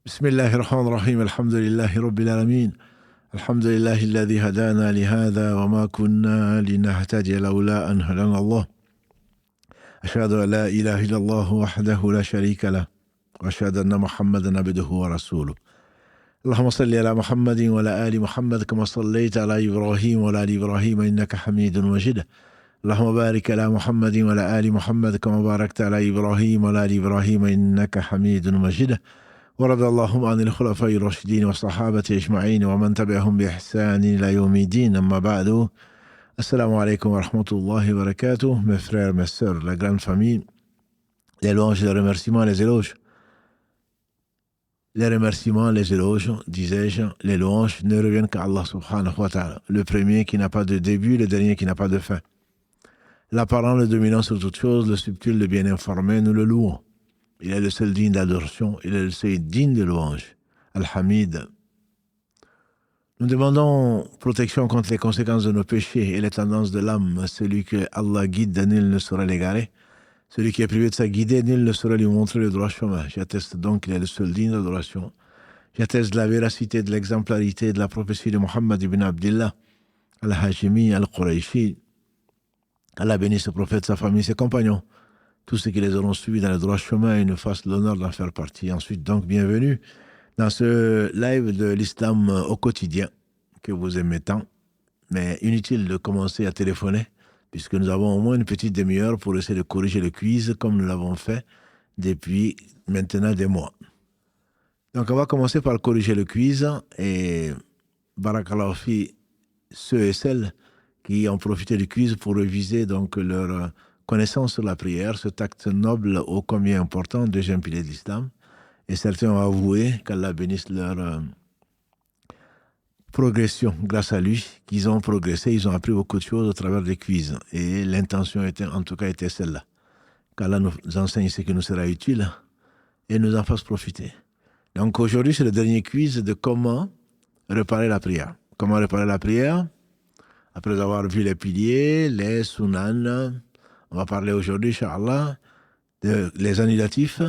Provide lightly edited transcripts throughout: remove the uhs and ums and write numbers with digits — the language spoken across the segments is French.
بسم الله الرحمن الرحيم الحمد لله رب العالمين الحمد لله الذي هدانا لهذا وما كنا لنهتدي لولا أن هدانا الله أشهد أن لا إله إلا الله وحده لا شريك له وأشهد أن محمدا عبده ورسوله اللهم صل على محمد وعلى آل محمد كما صليت على إبراهيم وعلى آل إبراهيم إنك حميد مجيد اللهم بارك على محمد وعلى آل محمد كما باركت على إبراهيم وعلى آل إبراهيم إنك حميد مجيد ورضي اللهم عن الخلفاء الراشدين والصحابة أجمعين ومن تبعهم بإحسان إلى يوم الدين أما بعد Assalamu alaikum wa rahmatullahi wa barakatuh, mes frères, mes sœurs, la grande famille, les louanges, les remerciements, les éloges. Les remerciements, les éloges, disais-je, les louanges ne reviennent qu'à Allah subhanahu wa ta'ala, le premier qui n'a pas de début, le dernier qui n'a pas de fin. L'apparent, le dominant sur toute chose, le subtil, le bien informé, nous le louons. Il est le seul digne d'adoration, il est le seul digne de louange. Al-Hamid. Nous demandons protection contre les conséquences de nos péchés et les tendances de l'âme. Celui que Allah guide, nul ne saurait l'égarer. Celui qui est privé de sa guidée, nul ne saurait lui montrer le droit chemin. J'atteste donc qu'il est le seul digne d'adoration. J'atteste de la véracité, de l'exemplarité, de la prophétie de Muhammad ibn Abdillah, al-Hashimi, al-Qurayshi. Allah bénisse ce prophète, sa famille, ses compagnons. Tous ceux qui les auront suivis dans le droit chemin et nous fassent l'honneur d'en faire partie. Ensuite, donc, bienvenue dans ce live de l'islam au quotidien que vous aimez tant, mais inutile de commencer à téléphoner puisque nous avons au moins une petite demi-heure pour essayer de corriger le quiz comme nous l'avons fait depuis maintenant des mois. Donc on va commencer par corriger le quiz et barakallahu fi ceux et celles qui ont profité du quiz pour réviser donc leur connaissance sur la prière, cet acte noble ô combien important, deuxième pilier de l'islam. Et certains ont avoué qu'Allah bénisse leur progression grâce à lui, qu'ils ont progressé, ils ont appris beaucoup de choses au travers des quiz. Et l'intention était, en tout cas, était celle-là. Qu'Allah nous enseigne ce qui nous sera utile et nous en fasse profiter. Donc aujourd'hui, c'est le dernier quiz de comment réparer la prière. Comment réparer la prière? Après avoir vu les piliers, les sunan, on va parler aujourd'hui, Inch'Allah, les annulatifs.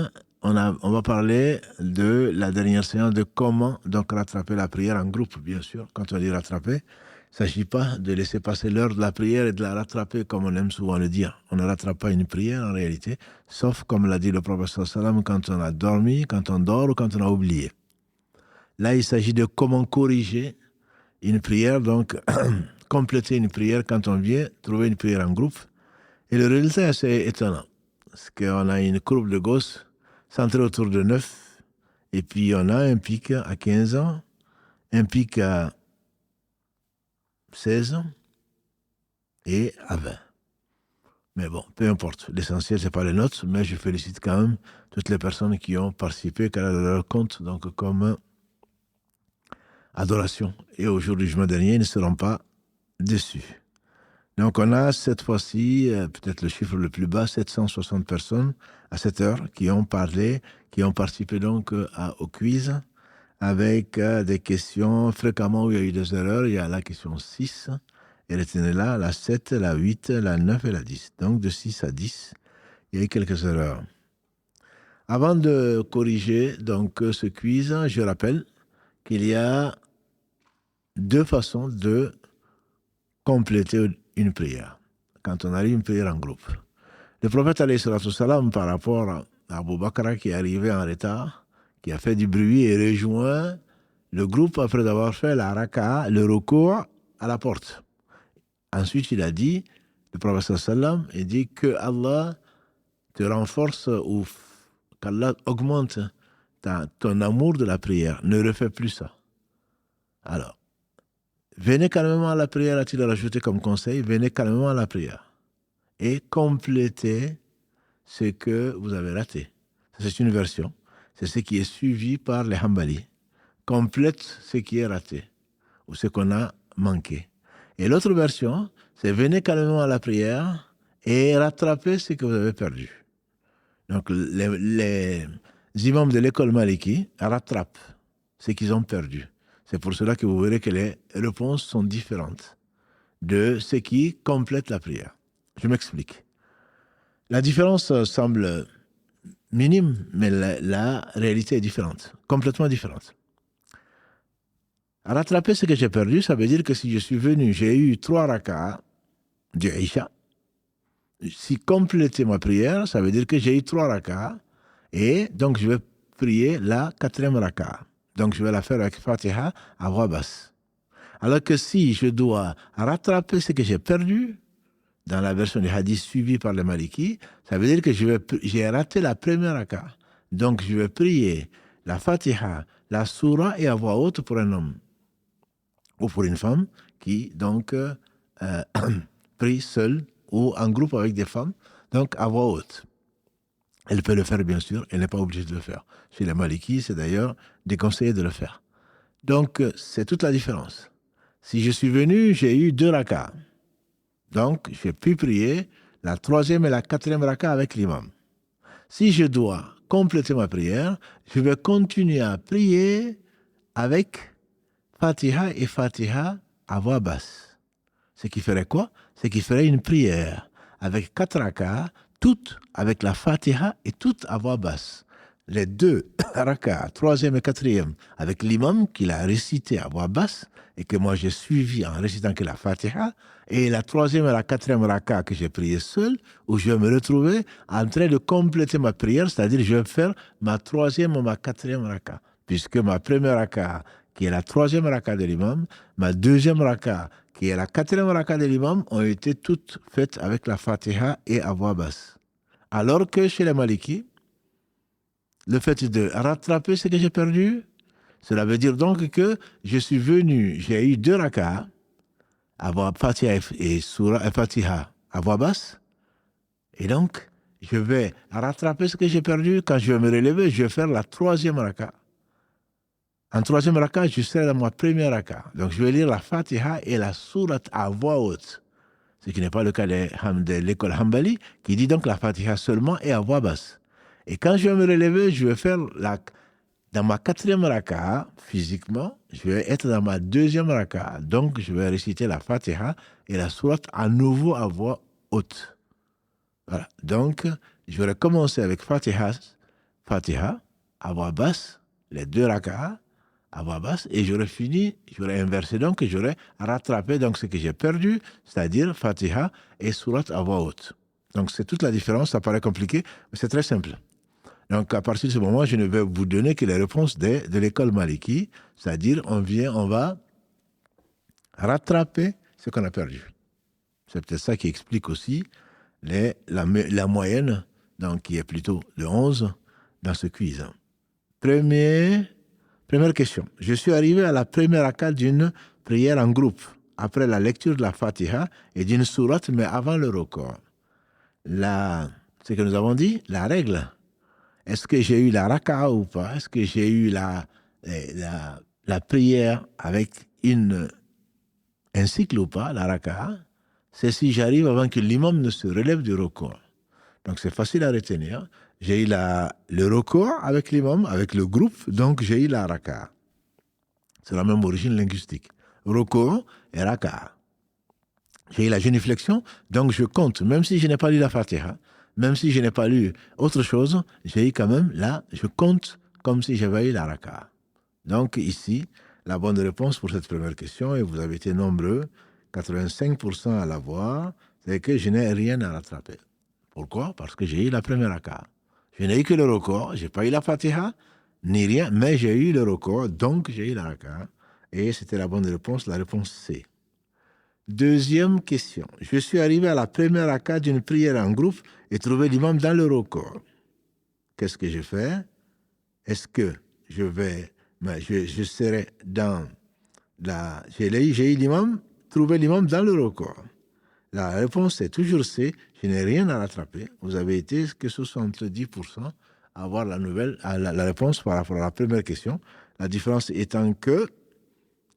On va parler de la dernière séance de comment donc rattraper la prière en groupe, bien sûr. Quand on dit rattraper, il ne s'agit pas de laisser passer l'heure de la prière et de la rattraper comme on aime souvent le dire. On ne rattrape pas une prière en réalité, sauf comme l'a dit le prophète sallam, quand on a dormi, quand on dort ou quand on a oublié. Là, il s'agit de comment corriger une prière, donc compléter une prière quand on vient trouver une prière en groupe. Et le résultat est assez étonnant, parce qu'on a une courbe de Gauss centré autour de 9, et puis on a un pic à 15 ans, un pic à 16 ans et à 20. Mais bon, peu importe, l'essentiel c'est pas les notes, mais je félicite quand même toutes les personnes qui ont participé, qui ont leur compte donc comme adoration. Et au jour du jugement dernier, ils ne seront pas déçus. Donc on a cette fois-ci, peut-être le chiffre le plus bas, 760 personnes à cette heure qui ont parlé, qui ont participé donc au quiz avec des questions fréquemment où il y a eu des erreurs. Il y a la question 6, et retenez là, la 7, la 8, la 9 et la 10. Donc de 6 à 10, il y a eu quelques erreurs. Avant de corriger donc ce quiz, je rappelle qu'il y a deux façons de compléter une prière, quand on arrive une prière en groupe. Le prophète alayhi salatu salam, par rapport à Abu Bakr qui est arrivé en retard, qui a fait du bruit et rejoint le groupe après avoir fait la raka'a, le recours à la porte. Ensuite, il a dit, le prophète sallam, il dit que Allah te renforce ou qu'Allah augmente ton amour de la prière. Ne refais plus ça. Alors, venez calmement à la prière, a-t-il rajouté comme conseil, venez calmement à la prière et complétez ce que vous avez raté. C'est une version, c'est ce qui est suivi par les Hanbali. Complète ce qui est raté ou ce qu'on a manqué. Et l'autre version, c'est venez calmement à la prière et rattrapez ce que vous avez perdu. Donc les imams de l'école Maliki rattrapent ce qu'ils ont perdu. C'est pour cela que vous verrez que les réponses sont différentes de ce qui complète la prière. Je m'explique. La différence semble minime, mais la réalité est différente, complètement différente. Rattraper ce que j'ai perdu, ça veut dire que si je suis venu, j'ai eu 3 raka'as du Isha. Si compléter ma prière, ça veut dire que j'ai eu 3 raka'as, et donc je vais prier la 4e raka'a. Donc je vais la faire avec Fatiha à voix basse. Alors que si je dois rattraper ce que j'ai perdu, dans la version du hadith suivie par les Maliki, ça veut dire que j'ai raté la première raka'a. Donc je vais prier la Fatiha, la Soura et à voix haute pour un homme ou pour une femme qui donc prie seule ou en groupe avec des femmes, donc à voix haute. Elle peut le faire bien sûr, elle n'est pas obligée de le faire. Chez les Maliki, c'est d'ailleurs déconseillé de le faire. Donc c'est toute la différence. Si je suis venu, j'ai eu 2 raka'as. Donc, j'ai pu prier la 3e et la 4e raka avec l'imam. Si je dois compléter ma prière, je vais continuer à prier avec Fatiha et Fatiha à voix basse. Ce qui ferait quoi? Ce qui ferait une prière avec 4 raka, toutes avec la Fatiha et toutes à voix basse. Les 2 raka, 3e et 4e, avec l'imam qui l'a récité à voix basse et que moi j'ai suivi en récitant que la Fatiha, et la 3e et la 4e raka que j'ai prié seul, où je vais me retrouver en train de compléter ma prière, c'est-à-dire je vais faire ma 3e ou ma 4e raka, puisque ma première raka, qui est la 3e raka de l'imam, ma 2e raka, qui est la 4e raka de l'imam, ont été toutes faites avec la Fatiha et à voix basse. Alors que chez les Maliki, le fait de rattraper ce que j'ai perdu, cela veut dire donc que je suis venu, j'ai eu 2 raka'as, à voix Fatiha et Surah, Fatiha à voix basse, et donc je vais rattraper ce que j'ai perdu. Quand je vais me relever, je vais faire la 3e raka. En 3e raka, je serai dans ma première raka. Donc je vais lire la Fatiha et la Surah à voix haute. Ce qui n'est pas le cas de l'école Hanbali, qui dit donc la Fatiha seulement et à voix basse. Et quand je vais me relever, je vais faire dans ma 4e raka, physiquement, je vais être dans ma 2e raka. Donc, je vais réciter la Fatiha et la sourate à nouveau à voix haute. Voilà. Donc, je vais recommencer avec Fatiha à voix basse, les 2 raka à voix basse, et j'aurai fini, j'aurai inversé, donc j'aurai rattrapé donc ce que j'ai perdu, c'est-à-dire Fatiha et sourate à voix haute. Donc, c'est toute la différence. Ça paraît compliqué, mais c'est très simple. Donc, à partir de ce moment, je ne vais vous donner que les réponses de l'école Maliki, c'est-à-dire on va rattraper ce qu'on a perdu. C'est peut-être ça qui explique aussi la moyenne, donc, qui est plutôt de 11 dans ce quiz. Première question. Je suis arrivé à la première raka d'une prière en groupe, après la lecture de la Fatiha et d'une sourate, mais avant le record. Ce que nous avons dit, la règle. Est-ce que j'ai eu la raka'a ou pas? Est-ce que j'ai eu la prière avec un cycle ou pas, la raka'a? C'est si j'arrive avant que l'imam ne se relève du record. Donc c'est facile à retenir. J'ai eu le record avec l'imam, avec le groupe, donc j'ai eu la raka'a. C'est la même origine linguistique. Record et raka'a. J'ai eu la génuflexion, donc je compte, même si je n'ai pas lu la Fatiha. Même si je n'ai pas lu autre chose, j'ai eu quand même je compte comme si j'avais eu la raka'a. Donc ici, la bonne réponse pour cette première question, et vous avez été nombreux, 85% à l'avoir, c'est que je n'ai rien à rattraper. Pourquoi? Parce que j'ai eu la première raka'a. Je n'ai eu que le record, je n'ai pas eu la Fatiha, ni rien, mais j'ai eu le record, donc j'ai eu la raka'a. Et c'était la bonne réponse, la réponse C. Deuxième question. Je suis arrivé à la première raka d'une prière en groupe et trouvé l'imam dans le record. Qu'est-ce que je fais? Est-ce que je serai dans j'ai eu l'imam, trouvé l'imam dans le record. La réponse est toujours C. Je n'ai rien à rattraper. Vous avez été que 70% à avoir la réponse par rapport à la première question. La différence étant que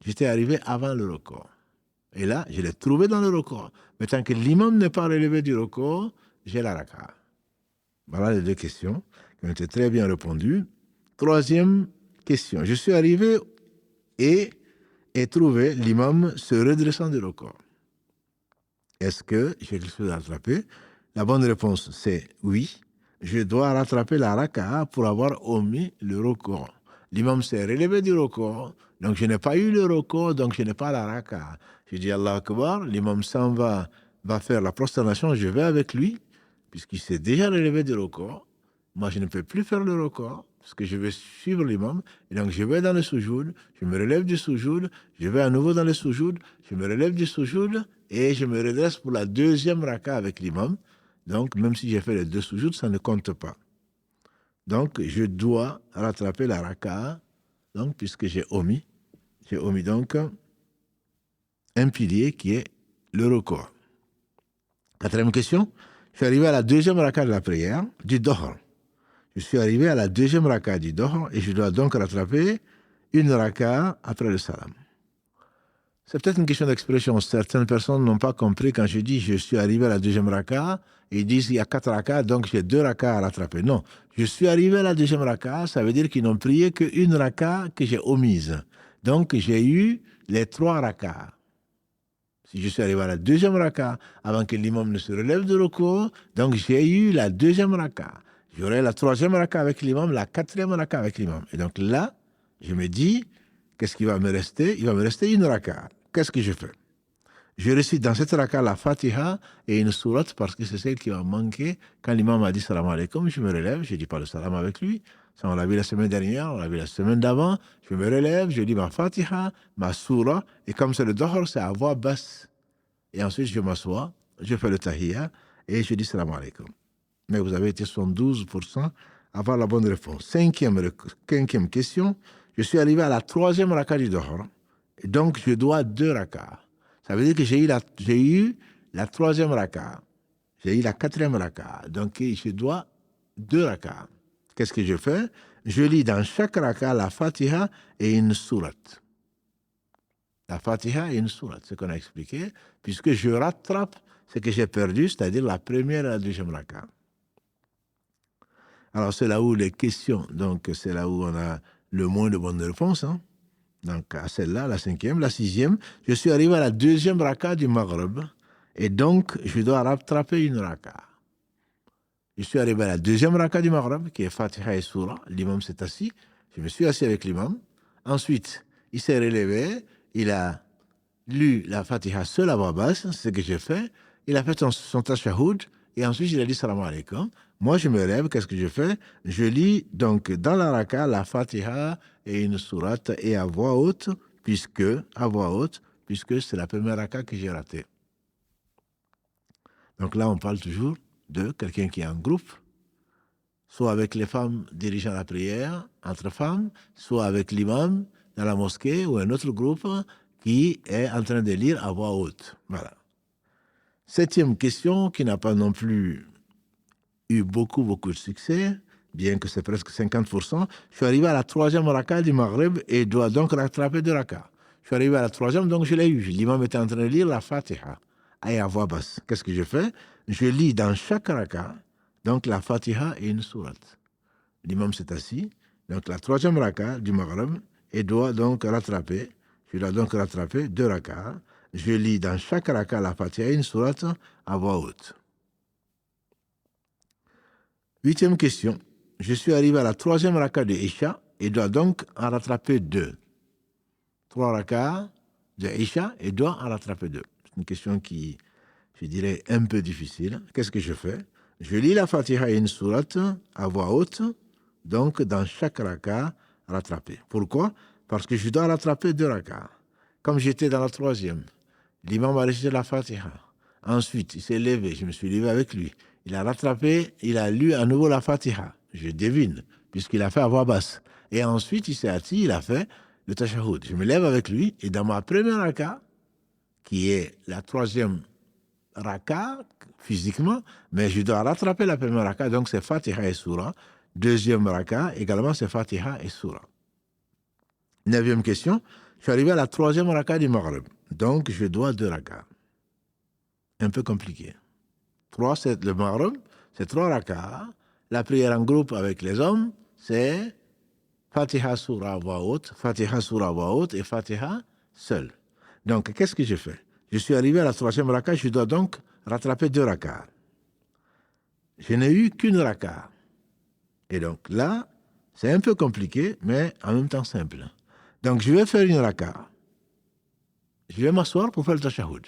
j'étais arrivé avant le record. Et là, je l'ai trouvé dans le record. Mais tant que l'imam n'est pas relevé du record, j'ai la raka'a. Voilà les 2 questions qui ont été très bien répondues. Troisième question. Je suis arrivé et trouvé l'imam se redressant du record. Est-ce que j'ai quelque chose à rattraper? La bonne réponse, c'est oui. je dois rattraper la raka'a pour avoir omis le recours. L'imam s'est relevé du recours, donc je n'ai pas eu le recours, donc je n'ai pas la raka'a. Je dis Allah Akbar, l'imam s'en va faire la prosternation, je vais avec lui, puisqu'il s'est déjà relevé du recours. Moi, je ne peux plus faire le recours, parce que je vais suivre l'imam, et donc je vais dans le soujoud, je me relève du soujoud, je vais à nouveau dans le soujoud, je me relève du soujoud, et je me redresse pour la deuxième raka'a avec l'imam. Donc, même si j'ai fait les deux soujoud, ça ne compte pas. Donc, je dois rattraper la raka'a, donc, puisque j'ai omis donc un pilier qui est le recours. Quatrième question, je suis arrivé à la deuxième raka'a de la prière du Dohr. Je suis arrivé à la deuxième raka'a du Dohr et je dois donc rattraper une raka'a après le salam. C'est peut-être une question d'expression. Certaines personnes n'ont pas compris quand je dis je suis arrivé à la deuxième raka'a, et ils disent il y a 4 raka'a, donc j'ai 2 raka'a à rattraper. Non, je suis arrivé à la deuxième raka'a, ça veut dire qu'ils n'ont prié qu'une raka'a que j'ai omise. Donc j'ai eu les 3 raka'a. Si je suis arrivé à la deuxième raka'a, avant que l'imam ne se relève de recours, donc j'ai eu la deuxième raka'a. J'aurai la 3e raka'a avec l'imam, la 4e raka'a avec l'imam. Et donc là, je me dis, qu'est-ce qui va me rester? Il va me rester une raka'a. Qu'est-ce que je fais? Je récite dans cette raka'a la Fatiha et une sourate parce que c'est celle qui va manquer. Quand l'imam a dit salam alaikum, je me relève, je ne dis pas le salam avec lui. Ça, on l'a vu la semaine dernière, on l'a vu la semaine d'avant. Je me relève, je dis ma Fatiha, ma sourate, et comme c'est le Dohr, c'est à voix basse. Et ensuite, je m'assois, je fais le tahiyya et je dis salam alaikum. Mais vous avez été 72% à avoir la bonne réponse. Cinquième question, je suis arrivé à la 3e raka'a du Dohr. Et donc, je dois 2 raka'a. Ça veut dire que j'ai eu la 3e raka'a. J'ai eu la 4e raka'a. Donc, je dois 2 raka'a. Qu'est-ce que je fais? Je lis dans chaque raka'a la Fatiha et une sourate. La Fatiha et une sourate, ce qu'on a expliqué, puisque je rattrape ce que j'ai perdu, c'est-à-dire la première et la deuxième raka'a. Alors, c'est là où les questions, donc c'est là où on a le moins de bonnes réponses, hein. Donc, à celle-là, la 5e, la 6e, je suis arrivé à la 2e raka'a du Maghreb, et donc, je dois rattraper une raka'a. Je suis arrivé à la 2e raka'a du Maghreb, qui est Fatiha et Surah. L'imam s'est assis, je me suis assis avec l'imam. Ensuite, il s'est relevé, il a lu la Fatiha seule à voix basse, c'est ce que j'ai fait. Il a fait son tashahhud, et ensuite, il a dit salam alaikum. Moi, je me lève, qu'est-ce que je fais? Je lis donc dans la raka'a la Fatiha et une sourate et à voix haute, puisque c'est la première raka'a que j'ai ratée. Donc là, on parle toujours de quelqu'un qui est en groupe, soit avec les femmes dirigeant la prière, entre femmes, soit avec l'imam dans la mosquée ou un autre groupe qui est en train de lire à voix haute. Voilà. 7e question, qui n'a pas non plus eu beaucoup de succès, bien que c'est presque 50%. Je suis arrivé à la 3e raka'a du Maghreb et dois donc rattraper 2 raka'a. Je suis arrivé à la 3e, donc je l'ai eu. L'imam était en train de lire la Fatiha à voix basse. Qu'est-ce que je fais? Je lis dans chaque raka'a, donc la Fatiha et une sourate. L'imam s'est assis, donc la 3e raka'a du Maghreb, et je dois donc rattraper 2 raka'a. Je lis dans chaque raka'a la Fatiha et une sourate à voix haute. 8e question. Je suis arrivé à la 3e raka'a de Isha et dois donc en rattraper 2. 3 raka'a de Isha et dois en rattraper 2. C'est une question qui, je dirais, un peu difficile. Qu'est-ce que je fais? Je lis la Fatiha et une sourate à voix haute, donc dans chaque raka'a rattrapé. Pourquoi? Parce que je dois rattraper 2 raka'a. Comme j'étais dans la 3e, l'imam a récité la Fatiha. Ensuite, il s'est levé, je me suis levé avec lui. Il a rattrapé, il a lu à nouveau la Fatiha. Je devine, puisqu'il a fait à voix basse. Et ensuite, il s'est assis, il a fait le tashahhud. Je me lève avec lui, et dans ma première raka'a, qui est la 3e raka'a, physiquement, mais je dois rattraper la première raka'a, donc c'est Fatiha et Surah. 2e raka'a, également, c'est Fatiha et Surah. 9e question, je suis arrivé à la 3e raka'a du Maghreb, donc je dois 2 raka'a. Un peu compliqué. 3, c'est le Maghreb, c'est 3 raka'a. La prière en groupe avec les hommes, c'est Fatiha Surah à voix haute, Fatiha Surah à voix haute et Fatiha seul. Donc, qu'est-ce que je fais? Je suis arrivé à la 3e raka'a, je dois donc rattraper 2 raka'a. Je n'ai eu qu'une raka. Et donc là, c'est un peu compliqué, mais en même temps simple. Donc je vais faire une raka. Je vais m'asseoir pour faire le tashahhud.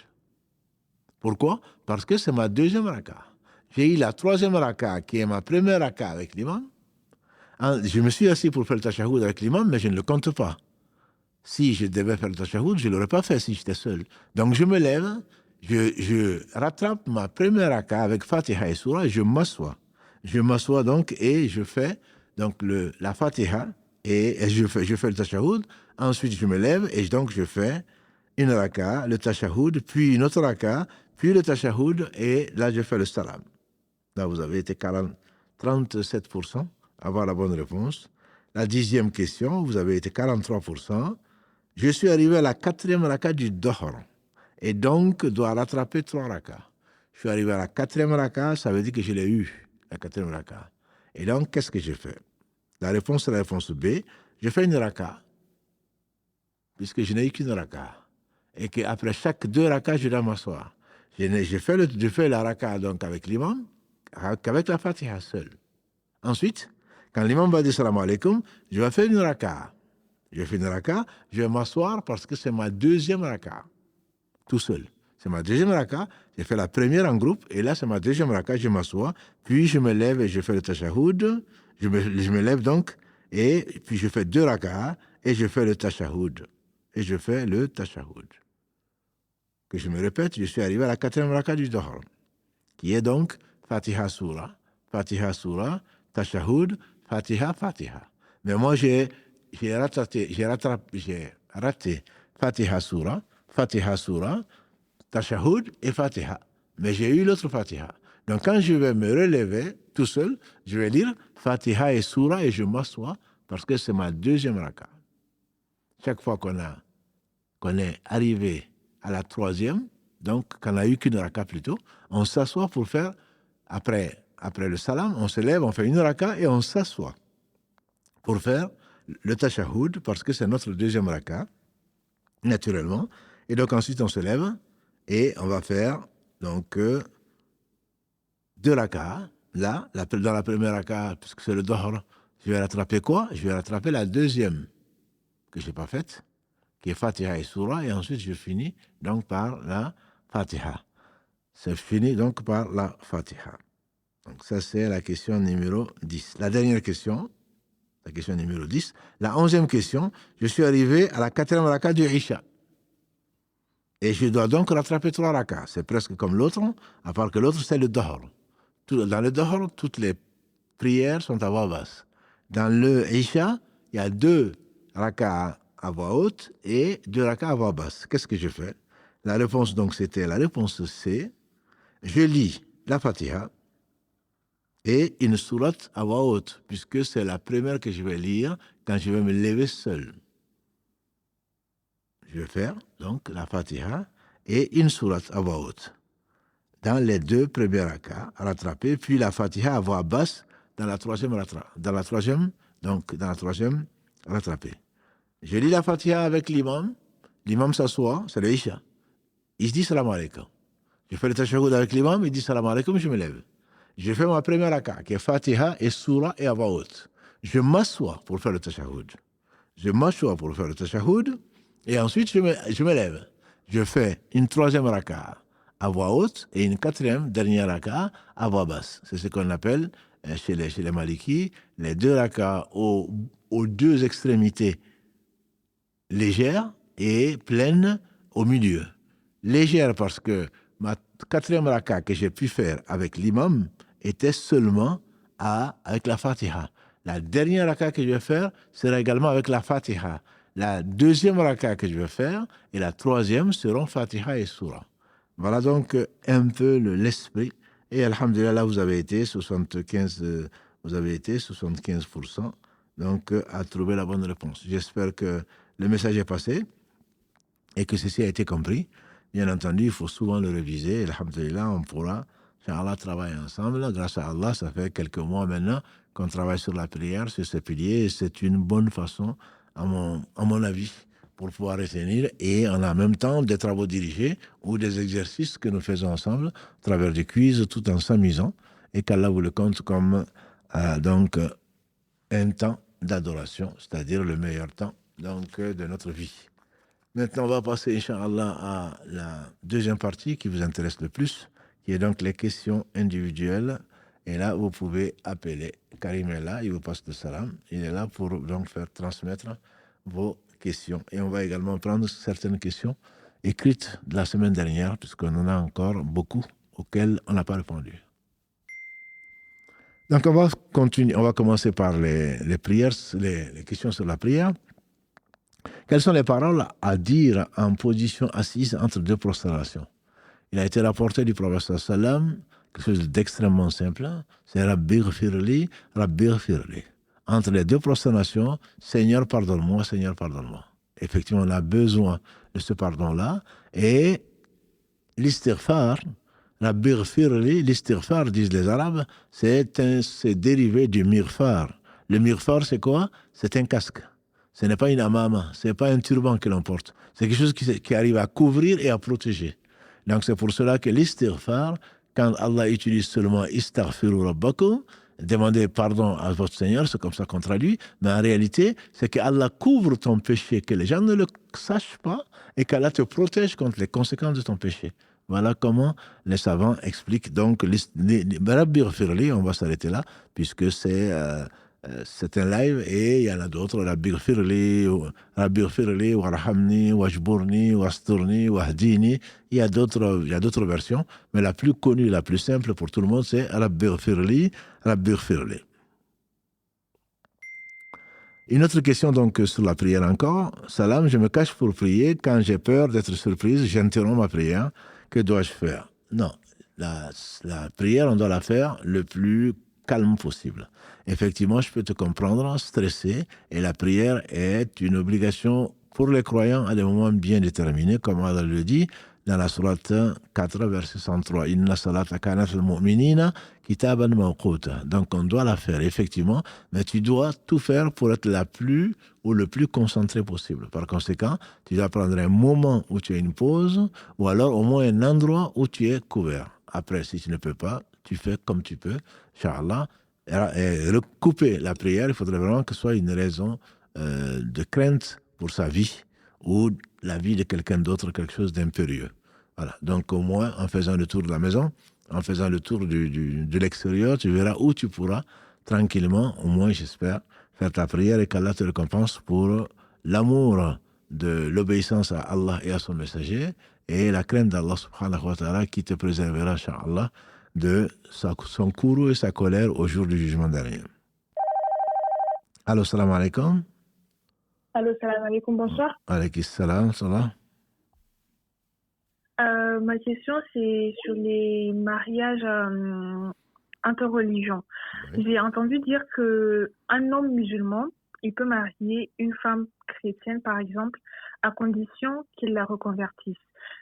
Pourquoi? Parce que c'est ma deuxième raka. J'ai eu la troisième raka, qui est ma première raka avec l'imam. Je me suis assis pour faire le tashahhud avec l'imam, mais je ne le compte pas. Si je devais faire le tashahhud, je ne l'aurais pas fait si j'étais seul. Donc je me lève, je rattrape ma première raka avec Fatiha et Surah et je m'assois. Je m'assois donc et je fais donc la Fatiha et je fais le tashahhud. Ensuite, je me lève et donc je fais une raka, le tashahhud, puis une autre raka, puis le tashahhud et là je fais le salam. Là, vous avez été 37% à avoir la bonne réponse. La 10e question, vous avez été 43%. Je suis arrivé à la 4e raka du Dohr et donc dois rattraper 3 rakas. Je suis arrivé à la 4e raka, ça veut dire que je l'ai eu, la 4e raka. Et donc, qu'est-ce que j'ai fait? La réponse est la réponse B. Je fais une raka, puisque je n'ai eu qu'une raka. Et qu'après chaque 2 rakas, je dois m'asseoir. Je fais la raka donc avec l'imam, qu'avec la Fatiha seule. Ensuite, quand l'imam va dire salam alaikum, je vais faire une raka. Je fais une raka, je vais m'asseoir parce que c'est ma deuxième raka, tout seul. C'est ma deuxième raka, j'ai fait la première en groupe, et là c'est ma deuxième raka, je m'assois, puis je me lève et je fais le tashahhud, je me lève donc, et puis je fais 2 rakas, et je fais le tashahhud. Et je fais le tashahhud. Que je me répète, je suis arrivé à la 4e raka du Dohr, qui est donc Fatiha Surah, tashahhud, Fatiha, Fatiha. Mais moi j'ai raté Fatiha Surah, tashahhud et Fatiha. Mais j'ai eu l'autre Fatiha. Donc quand je vais me relever tout seul, je vais lire Fatiha et Surah et je m'assois parce que c'est ma deuxième raka. Chaque fois qu'on est arrivé à la 3e, donc qu'on n'a eu qu'une raka plutôt, on s'assoit pour faire, après le salam, on se lève, on fait une raka et on s'assoit pour faire le tashahhud parce que c'est notre deuxième raka, naturellement. Et donc ensuite on se lève et on va faire donc 2 rakas. Là, dans la première raka, puisque c'est le Dohr, je vais rattraper quoi? Je vais rattraper la deuxième que je n'ai pas faite, qui est Fatiha et Surah, et ensuite je finis donc par la Fatiha. C'est fini donc par la Fatiha. Donc ça c'est la question numéro 10. La dernière question, la question numéro 10. La 11e question, je suis arrivé à la 4e raka du Isha. Et je dois donc rattraper 3 rakas. C'est presque comme l'autre, à part que l'autre, c'est le Dohr. Dans le Dohr, toutes les prières sont à voix basse. Dans le Isha, il y a 2 rakas à voix haute et 2 rakas à voix basse. Qu'est-ce que je fais? La réponse, donc, c'était la réponse C. Je lis la Fatiha et une sourate à voix haute, puisque c'est la première que je vais lire quand je vais me lever seul. Je vais faire donc la Fatiha et une sourate à voix haute dans les 2 premiers rakas à rattraper, puis la Fatiha à voix basse dans la 3e rattrapée. Je lis la Fatiha avec l'imam s'assoit, c'est le Isha. Il se dit salam alaikum. Je fais le tashahhud avec l'imam, il dit salam alaikum, je me lève. Je fais ma première raka, qui est Fatiha et Surah et à voix haute. Je m'assois pour faire le tashahhud. Et ensuite, je me lève. Je fais une 3e raka à voix haute et une 4e, dernière raka à voix basse. C'est ce qu'on appelle, chez les Malikis, les 2 rakas aux 2 extrémités légères et pleines au milieu. Légère parce que ma 4e raka que j'ai pu faire avec l'imam était seulement avec la Fatiha. La dernière raka que je vais faire sera également avec la Fatiha. La 2e raka que je vais faire et la 3e seront Fatiha et Surah. Voilà donc un peu l'esprit. Et alhamdulillah, là, vous avez été 75%, donc à trouver la bonne réponse. J'espère que le message est passé et que ceci a été compris. Bien entendu, il faut souvent le réviser. Alhamdulillah, on pourra, Inch'Allah, travailler ensemble. Grâce à Allah, ça fait quelques mois maintenant qu'on travaille sur la prière, sur ces piliers. Et c'est une bonne façon, à mon avis, pour pouvoir retenir. Et en même temps, des travaux dirigés ou des exercices que nous faisons ensemble, à travers des quiz, tout en s'amusant. et qu'Allah vous le compte comme donc un temps d'adoration, c'est-à-dire le meilleur temps donc, de notre vie. Maintenant, on va passer, Inch'Allah, à la deuxième partie qui vous intéresse le plus, qui est donc les questions individuelles. Et là, vous pouvez appeler. Karim est là, il vous passe le salam. Il est là pour donc faire transmettre vos questions. Et on va également prendre certaines questions écrites de la semaine dernière, puisqu'on en a encore beaucoup auxquelles on n'a pas répondu. Donc, on va continuer, on va commencer par les prières, les questions sur la prière. Quelles sont les paroles à dire en position assise entre deux prostrations? Il a été rapporté du prophète sallam, quelque chose d'extrêmement simple, c'est Rabbi ghfirli, Rabbi ghfirli. Entre les deux prostrations, Seigneur pardonne-moi, Seigneur pardonne-moi. Effectivement, on a besoin de ce pardon-là. Et l'istighfar, Rabbi ghfirli, l'istighfar, disent les Arabes, c'est dérivé du mirfar. Le mirfar, c'est quoi? C'est un casque. Ce n'est pas une amama, ce n'est pas un turban que l'on porte. C'est quelque chose qui arrive à couvrir et à protéger. Donc c'est pour cela que l'istighfar, quand Allah utilise seulement istaghfiru rabbakum, demandez pardon à votre Seigneur, c'est comme ça qu'on traduit, mais en réalité, c'est qu'Allah couvre ton péché, que les gens ne le sachent pas, et qu'Allah te protège contre les conséquences de ton péché. Voilà comment les savants expliquent donc Rabbi ghfirli, on va s'arrêter là, puisque c'est un live et il y en a d'autres, Rabbi ghfirli, warhamni, wajburni, wasturni, wahdini. Il y a d'autres versions, mais la plus connue, la plus simple pour tout le monde, c'est Rabbi ghfirli, Rabbi ghfirli. Une autre question donc sur la prière encore. Salam, je me cache pour prier. Quand j'ai peur d'être surprise, j'interromps ma prière. Que dois-je faire? Non, la prière, on doit la faire le plus calme possible. Effectivement, je peux te comprendre, stressé, et la prière est une obligation pour les croyants à des moments bien déterminés, comme Allah le dit dans la sourate 4, verset 103. Inna salata kanat al-mu'minina kitaban mawquta. Donc on doit la faire, effectivement, mais tu dois tout faire pour être le plus concentré possible. Par conséquent, tu dois prendre un moment où tu as une pause, ou alors au moins un endroit où tu es couvert. Après, si tu ne peux pas, tu fais comme tu peux, Inch'Allah. Et recouper la prière, il faudrait vraiment que ce soit une raison de crainte pour sa vie ou la vie de quelqu'un d'autre, quelque chose d'impérieux. Voilà. Donc au moins, en faisant le tour de la maison, en faisant le tour de l'extérieur, tu verras où tu pourras tranquillement, au moins j'espère, faire ta prière et qu'Allah te récompense pour l'amour de l'obéissance à Allah et à son messager et la crainte d'Allah subhanahu wa ta'ala qui te préservera, incha'Allah, de son courroux et sa colère au jour du jugement dernier. Allô, salam alaikum. Allô, salam alaikum, bonsoir. Alaykum salam, ça va? Ma question, c'est sur les mariages interreligions. Oui. J'ai entendu dire qu'un homme musulman, il peut marier une femme chrétienne, par exemple, à condition qu'il la reconvertisse.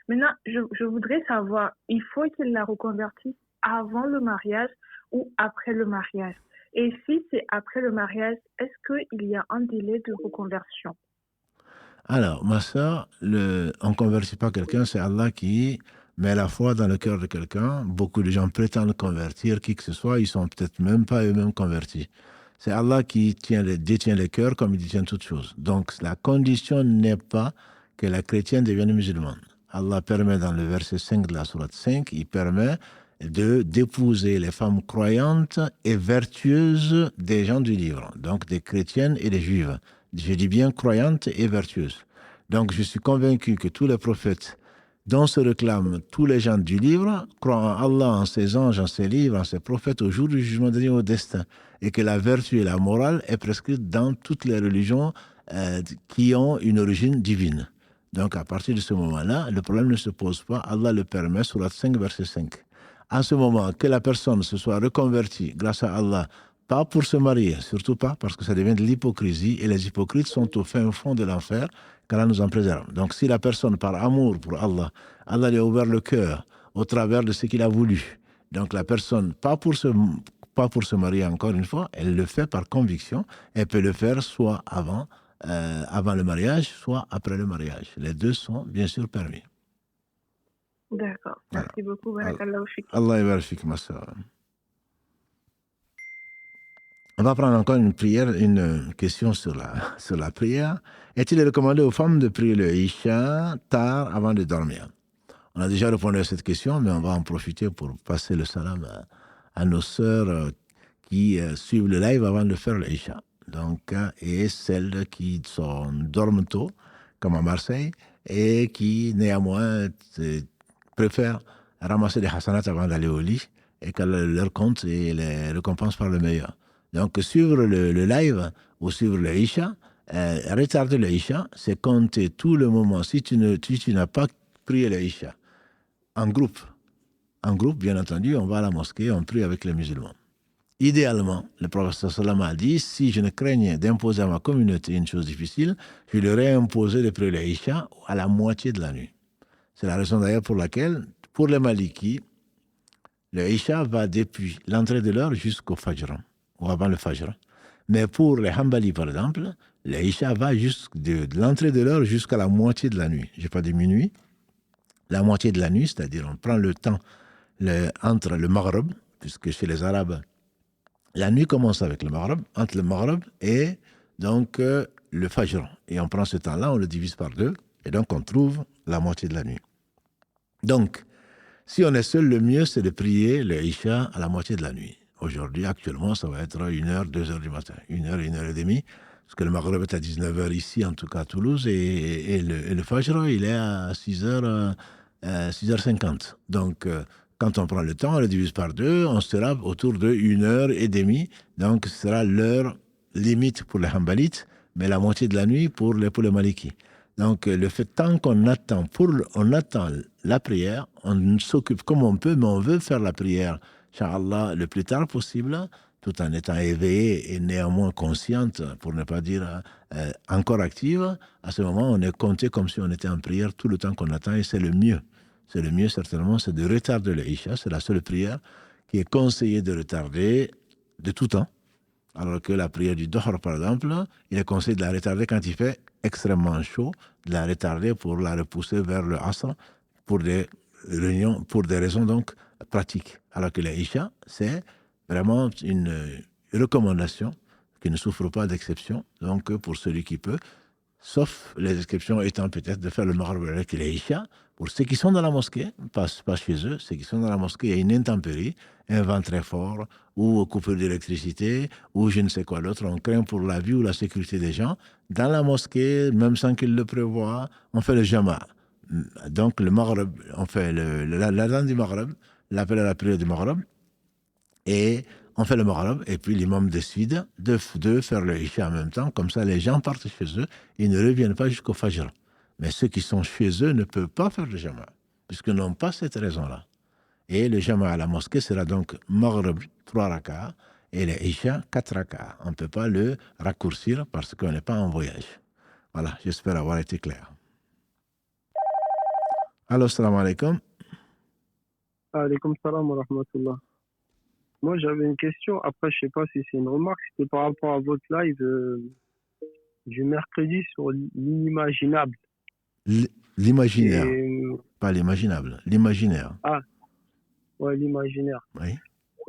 Maintenant, je voudrais savoir, il faut qu'il la reconvertisse avant le mariage ou après le mariage? Et si c'est après le mariage, est-ce qu'il y a un délai de reconversion? Alors, ma soeur, on ne convertit pas quelqu'un, c'est Allah qui met la foi dans le cœur de quelqu'un. Beaucoup de gens prétendent convertir qui que ce soit, ils ne sont peut-être même pas eux-mêmes convertis. C'est Allah qui détient les cœurs comme il détient toutes choses. Donc, la condition n'est pas que la chrétienne devienne musulmane. Allah permet dans le verset 5 de la sourate 5, il permet d'épouser les femmes croyantes et vertueuses des gens du livre, donc des chrétiennes et des juives. Je dis bien croyantes et vertueuses. Donc je suis convaincu que tous les prophètes dont se réclament tous les gens du livre croient en Allah, en ses anges, en ses livres, en ses prophètes au jour du jugement dernier, au destin, et que la vertu et la morale est prescrite dans toutes les religions qui ont une origine divine. Donc à partir de ce moment-là, le problème ne se pose pas. Allah le permet, sourate 5, verset 5. En ce moment, que la personne se soit reconvertie grâce à Allah, pas pour se marier, surtout pas, parce que ça devient de l'hypocrisie, et les hypocrites sont au fin fond de l'enfer, qu'Allah nous en préserve. Donc si la personne, par amour pour Allah, Allah lui a ouvert le cœur au travers de ce qu'il a voulu, donc la personne, pas pour se marier encore une fois, elle le fait par conviction, elle peut le faire soit avant le mariage, soit après le mariage. Les deux sont bien sûr permis. D'accord. Merci beaucoup. Allah yabarak fik, ma sœur. On va prendre encore une question sur la prière. Est-il recommandé aux femmes de prier le Isha tard avant de dormir? On a déjà répondu à cette question, mais on va en profiter pour passer le salam à nos sœurs qui suivent le live avant de faire le Isha. Donc, et celles qui dorment tôt, comme à Marseille, et qui néanmoins préfèrent ramasser des hasanats avant d'aller au lit et que leur compte et les récompense par le meilleur. Donc, suivre le live ou suivre le Isha, retarder le Isha, c'est compter tout le moment. Si tu n'as pas prié le Isha en groupe, bien entendu, on va à la mosquée, on prie avec les musulmans. Idéalement, le prophète sallam a dit, si je ne craignais d'imposer à ma communauté une chose difficile, je leur ai imposé de prier le Isha à la moitié de la nuit. C'est la raison d'ailleurs pour laquelle, pour les Malikis, le Isha va depuis l'entrée de l'heure jusqu'au Fajr, ou avant le Fajr. Mais pour les Hanbali, par exemple, le Isha va de l'entrée de l'heure jusqu'à la moitié de la nuit. Je n'ai pas dit minuit, la moitié de la nuit, c'est-à-dire on prend le temps entre le Maghreb, puisque chez les Arabes, la nuit commence avec le Maghreb, entre le Maghreb et donc le Fajr. Et on prend ce temps-là, on le divise par 2, et donc on trouve la moitié de la nuit. Donc, si on est seul, le mieux, c'est de prier le Isha à la moitié de la nuit. Aujourd'hui, actuellement, ça va être 1h, 2h du matin, 1h, 1h30, parce que le Maghreb est à 19h ici, en tout cas à Toulouse, et le Fajr, il est à 6h50. Donc, quand on prend le temps, on le divise par 2, on sera autour de 1h30, donc ce sera l'heure limite pour les Hanbalites, mais la moitié de la nuit pour les Malikis. Donc, le fait, tant qu'on attend, on attend la prière, on s'occupe comme on peut, mais on veut faire la prière, Inch'Allah, le plus tard possible, tout en étant éveillé et néanmoins consciente, pour ne pas dire encore active. À ce moment, on est compté comme si on était en prière tout le temps qu'on attend, et c'est le mieux. C'est le mieux, certainement, c'est de retarder le Isha. C'est la seule prière qui est conseillée de retarder de tout temps. Alors que la prière du Dohr, par exemple, il est conseillé de la retarder quand il fait extrêmement chaud, de la retarder pour la repousser vers le Asr pour des raisons donc pratiques. Alors que l'Isha, c'est vraiment une recommandation qui ne souffre pas d'exception, donc pour celui qui peut, sauf les exceptions étant peut-être de faire le Maghreb avec l'Isha. Pour ceux qui sont dans la mosquée, pas chez eux, ceux qui sont dans la mosquée, il y a une intempérie, un vent très fort, ou coupure d'électricité, ou je ne sais quoi d'autre, on craint pour la vie ou la sécurité des gens. Dans la mosquée, même sans qu'ils le prévoient, on fait le jama. Donc le Maghreb, on fait l'adhan du Maghreb, l'appel à la prière du Maghreb, et on fait le Maghreb, et puis l'imam décide de faire le Isha en même temps, comme ça les gens partent chez eux, ils ne reviennent pas jusqu'au Fajr. Mais ceux qui sont chez eux ne peuvent pas faire le Jama, puisqu'ils n'ont pas cette raison-là. Et le Jama à la mosquée sera donc Maghreb 3 rak'ah, et le Isha 4 rak'ah. On ne peut pas le raccourcir parce qu'on n'est pas en voyage. Voilà, j'espère avoir été clair. Allô, salam alaikum. Alaikum salam wa rahmatullah. Moi, j'avais une question. Après, je sais pas si c'est une remarque. C'était par rapport à votre live du mercredi sur l'inimaginable. L'imaginaire. Pas l'imaginable. L'imaginaire. Ah, ouais, l'imaginaire. Oui.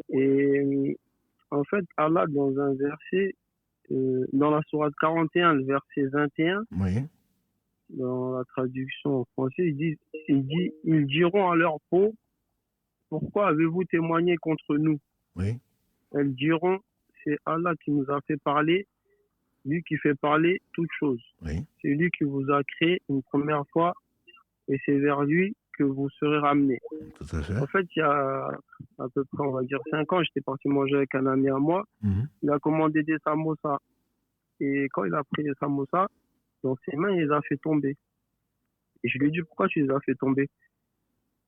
Et en fait, Allah, dans un verset, dans la sourate 41, le verset 21, oui. Dans la traduction en français, ils diront à leur peau, pourquoi avez-vous témoigné contre nous? Oui. Elles diront, c'est Allah qui nous a fait parler, lui qui fait parler toutes choses. Oui. C'est lui qui vous a créé une première fois et c'est vers lui que vous serez ramenés. Tout à fait. En fait, il y a à peu près, on va dire 5 ans, j'étais parti manger avec un ami à moi. Il a commandé des samosas. Et quand il a pris les samosas, dans ses mains, il les a fait tomber. Et je lui ai dit, pourquoi tu les as fait tomber?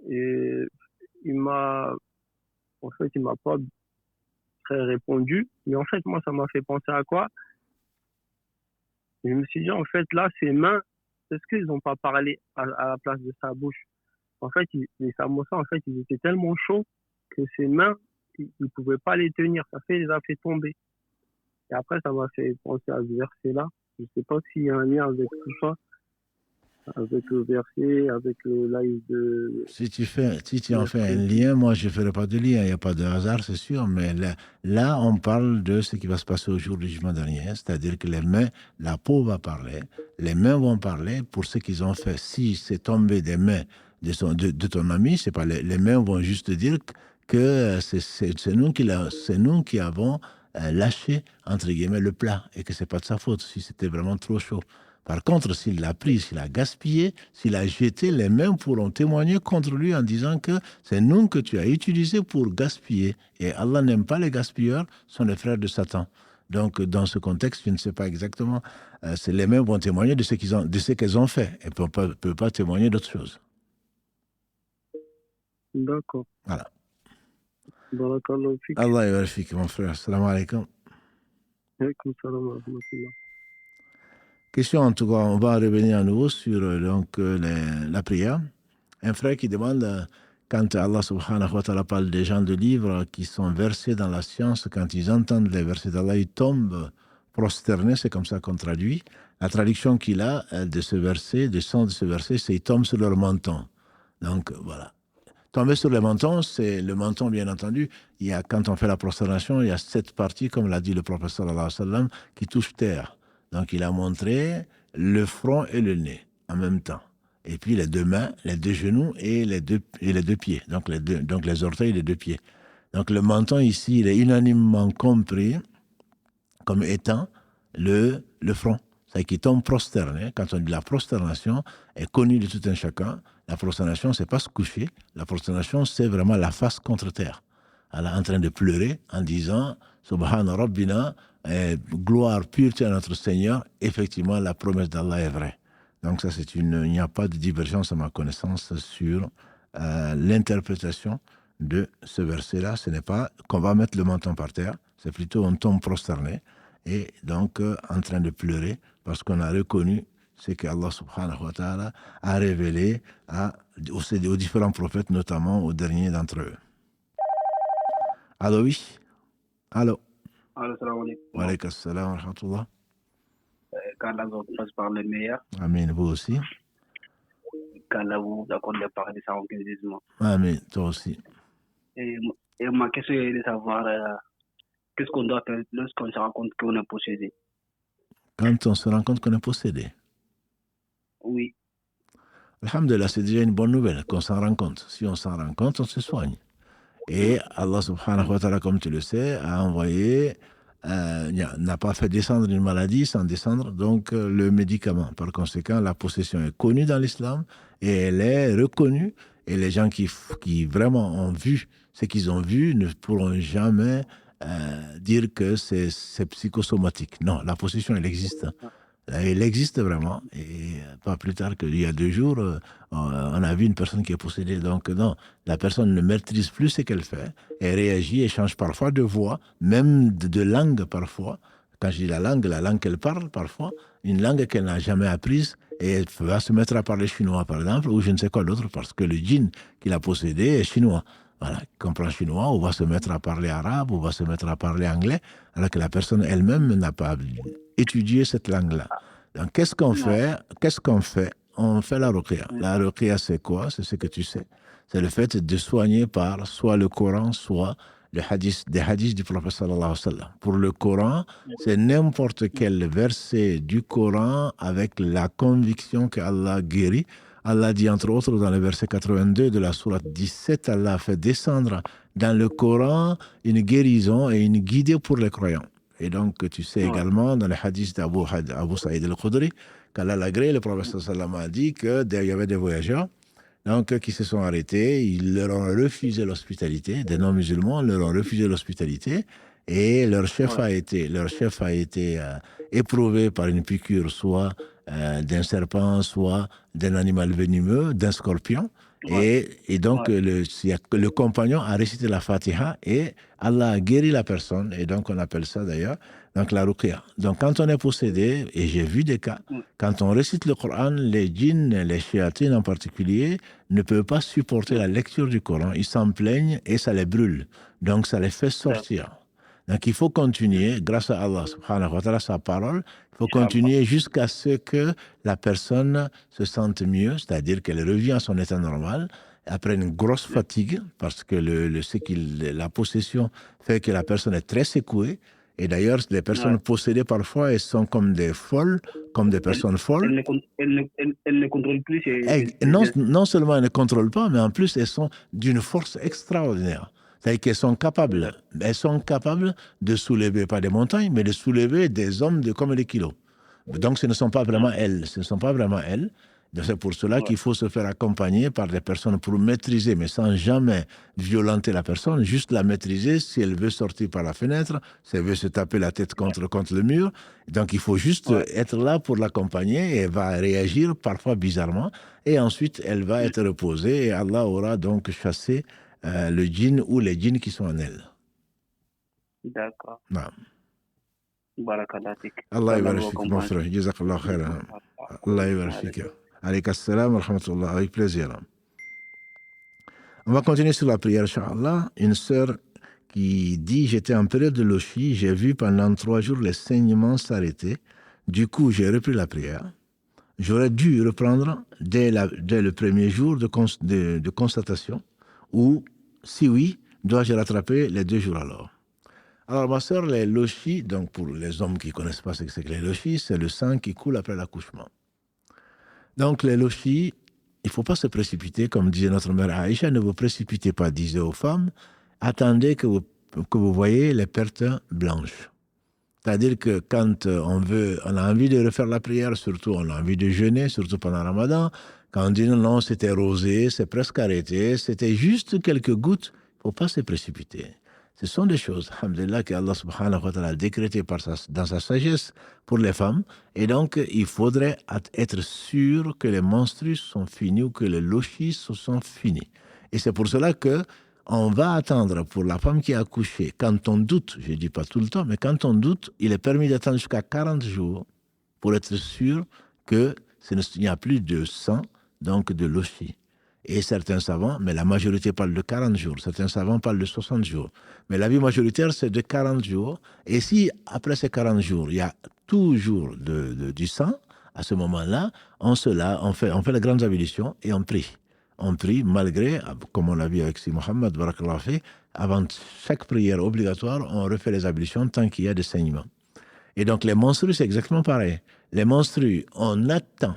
Et il m'a pas très répondu. Mais en fait, moi, ça m'a fait penser à quoi? Je me suis dit, en fait, là, ses mains, est-ce qu'ils n'ont pas parlé à la place de sa bouche? En fait, les samosas, en fait, ils étaient tellement chauds que ses mains, ils ne pouvaient pas les tenir. Ça fait, il les a fait tomber. Et après, ça m'a fait penser à ce verset-là. Je ne sais pas s'il y a un lien avec tout ça. avec le verset, avec le live de... Si tu en fais un lien, moi je ne ferai pas de lien, il n'y a pas de hasard, c'est sûr, mais là, on parle de ce qui va se passer au jour du jugement dernier, c'est-à-dire que les mains, la peau va parler, les mains vont parler pour ce qu'ils ont fait. Si c'est tombé des mains de ton ami, c'est pas les mains vont juste dire que c'est nous qui avons lâché, entre guillemets, le plat, et que ce n'est pas de sa faute, si c'était vraiment trop chaud. Par contre, s'il l'a pris, s'il a gaspillé, s'il a jeté, les mains pourront témoigner contre lui en disant que c'est nous que tu as utilisé pour gaspiller. Et Allah n'aime pas les gaspilleurs, sont les frères de Satan. Donc, dans ce contexte, je ne sais pas exactement. Les mains vont témoigner de ce qu'elles ont fait. Elles ne peuvent pas témoigner d'autre chose. D'accord. Voilà. Barakallahu fik. Allah yarfik, mon frère. Salam alaikum. Alaykoum salam wa rahmatullah. Question, en tout cas, on va revenir à nouveau sur la prière. Un frère qui demande, quand Allah subhanahu wa ta'ala parle des gens de livres qui sont versés dans la science, quand ils entendent les versets d'Allah, ils tombent prosternés, c'est comme ça qu'on traduit. La traduction qu'il a de ce verset, du sens de ce verset, c'est ils tombent sur leur menton. Donc, voilà. Tomber sur le menton, c'est le menton, bien entendu. Quand on fait la prosternation, il y a 7 parties, comme l'a dit le prophète sallallahu alayhi wa sallam, qui touchent terre. Donc, il a montré le front et le nez en même temps. Et puis, les 2 mains, les 2 genoux et les deux pieds. Donc, les orteils et les 2 pieds. Donc, le menton, ici, il est unanimement compris comme étant le front. C'est-à-dire qu'il tombe prosterné. Quand on dit la prosternation, est connue de tout un chacun. La prosternation, c'est pas se coucher. La prosternation, c'est vraiment la face contre terre. Elle est en train de pleurer en disant « Subhana Rabbina » gloire, pureté à notre Seigneur, effectivement, la promesse d'Allah est vraie. Donc ça, il n'y a pas de divergence à ma connaissance sur l'interprétation de ce verset-là. Ce n'est pas qu'on va mettre le menton par terre, c'est plutôt on tombe prosterné et donc en train de pleurer parce qu'on a reconnu ce qu'Allah subhanahu wa ta'ala a révélé aux différents prophètes, notamment aux derniers d'entre eux. Allô, oui? Allô? Allô, salam alaikum. Wa alaikum salam wa rahmatullah. Qu'Allah vous fasse par le meilleur. Amin, vous aussi. Qu'Allah vous accorde le paradis sans aucun jugement. Amin, toi aussi. Et ma question est de savoir qu'est-ce qu'on doit faire lorsqu'on se rend compte qu'on est possédé. Quand on se rend compte qu'on est possédé? Oui. Alhamdulillah, c'est déjà une bonne nouvelle qu'on s'en rend compte. Si on s'en rend compte, on se soigne. Et Allah subhanahu wa ta'ala, comme tu le sais, a envoyé, n'a pas fait descendre une maladie sans descendre donc le médicament. Par conséquent, la possession est connue dans l'islam et elle est reconnue. Et les gens qui vraiment ont vu ce qu'ils ont vu ne pourront jamais dire que c'est psychosomatique. Non, la possession, elle existe. Elle existe vraiment. Et pas plus tard qu'il y a 2 jours, on a vu une personne qui est possédée. Donc non, la personne ne maîtrise plus ce qu'elle fait. Elle réagit, elle change parfois de voix, même de langue parfois. Quand je dis la langue qu'elle parle parfois, une langue qu'elle n'a jamais apprise, et elle va se mettre à parler chinois par exemple, ou je ne sais quoi d'autre, parce que le djinn qui l'a possédé est chinois. Voilà, il comprend chinois, ou va se mettre à parler arabe, ou va se mettre à parler anglais, alors que la personne elle-même n'a pas étudié cette langue-là. Donc, qu'est-ce qu'on fait? On fait la ruqya. La ruqya, c'est quoi? C'est ce que tu sais. C'est le fait de soigner par soit le Coran, soit des hadiths du prophète sallallahu alayhi wa sallam. Pour le Coran, c'est n'importe quel verset du Coran avec la conviction qu'Allah guérit. Allah dit entre autres dans le verset 82 de la sourate 17, Allah a fait descendre dans le Coran une guérison et une guidée pour les croyants. Et donc tu sais également dans le hadith d'Abu Saïd al-Khudri qu'Allah l'a agréé, le prophète sallallahu alayhi wa sallam a dit qu'il y avait des voyageurs donc, qui se sont arrêtés, ils leur ont refusé l'hospitalité, des non-musulmans leur ont refusé l'hospitalité et leur chef a été éprouvé par une piqûre soit d'un serpent, soit d'un animal venimeux, d'un scorpion. Et donc, le compagnon a récité la Fatiha et Allah a guéri la personne. Et donc, on appelle ça d'ailleurs donc la ruqya. Donc, quand on est possédé, et j'ai vu des cas, quand on récite le Coran, les djinns, les shayatines en particulier, ne peuvent pas supporter la lecture du Coran. Ils s'en plaignent et ça les brûle. Donc, ça les fait sortir. Donc il faut continuer, grâce à Allah subhanahu wa ta'ala, sa parole, il faut continuer jusqu'à ce que la personne se sente mieux, c'est-à-dire qu'elle revient à son état normal, après une grosse fatigue, parce que la possession fait que la personne est très secouée. Et d'ailleurs, les personnes possédées, parfois, elles sont comme des folles, comme des personnes folles. Elles ne contrôlent plus non seulement elles ne contrôlent pas, mais en plus, elles sont d'une force extraordinaire. C'est-à-dire qu'elles sont capables, de soulever, pas des montagnes, mais de soulever des hommes de comme des kilos. Donc, ce ne sont pas vraiment elles. Donc, c'est pour cela qu'il faut se faire accompagner par des personnes pour maîtriser, mais sans jamais violenter la personne, juste la maîtriser si elle veut sortir par la fenêtre, si elle veut se taper la tête contre le mur. Donc, il faut juste être là pour l'accompagner et elle va réagir parfois bizarrement. Et ensuite, elle va être reposée et Allah aura donc chassé le djinn ou les djinns qui sont en elle. D'accord. Barakallah fik. Allah yabarak fik, mon frère. Jazakallah khairan. Allah yabarak fik. Alayk assalam wa rahmatullah. Avec plaisir. On va continuer sur la prière, Inch'Allah. Une sœur qui dit: j'étais en période de lochi, j'ai vu pendant 3 jours les saignements s'arrêter. Du coup, j'ai repris la prière. J'aurais dû reprendre dès le premier jour de constatation. Ou, si oui, dois-je rattraper les 2 jours alors? Alors, ma sœur, les lochis, donc pour les hommes qui ne connaissent pas ce que c'est que les lochis, c'est le sang qui coule après l'accouchement. Donc, les lochis, il ne faut pas se précipiter, comme disait notre mère Aïcha, ne vous précipitez pas, disait aux femmes, attendez que vous voyez les pertes blanches. C'est-à-dire que quand on a envie de refaire la prière, surtout on a envie de jeûner, surtout pendant Ramadan, quand on dit non, c'était rosé, c'est presque arrêté, c'était juste quelques gouttes, il ne faut pas se précipiter. Ce sont des choses, alhamdulillah, que Allah subhanahu wa ta'ala a décrété dans sa sagesse pour les femmes. Et donc, il faudrait être sûr que les menstrues sont finis ou que les lochis sont finis. Et c'est pour cela que on va attendre pour la femme qui a accouché, quand on doute, je ne dis pas tout le temps, mais quand on doute, il est permis d'attendre jusqu'à 40 jours pour être sûr qu'il n'y a plus de sang, donc de lochis. Et certains savants, mais la majorité parle de 40 jours, certains savants parlent de 60 jours. Mais l'avis majoritaire, c'est de 40 jours. Et si, après ces 40 jours, il y a toujours du sang, à ce moment-là, on fait les grandes ablutions et on prie. On prie malgré, comme on l'a vu avec Si Mohammed, barakallahu fi, avant chaque prière obligatoire, on refait les ablutions tant qu'il y a des saignements. Et donc, les menstrues, c'est exactement pareil. Les menstrues, on attend.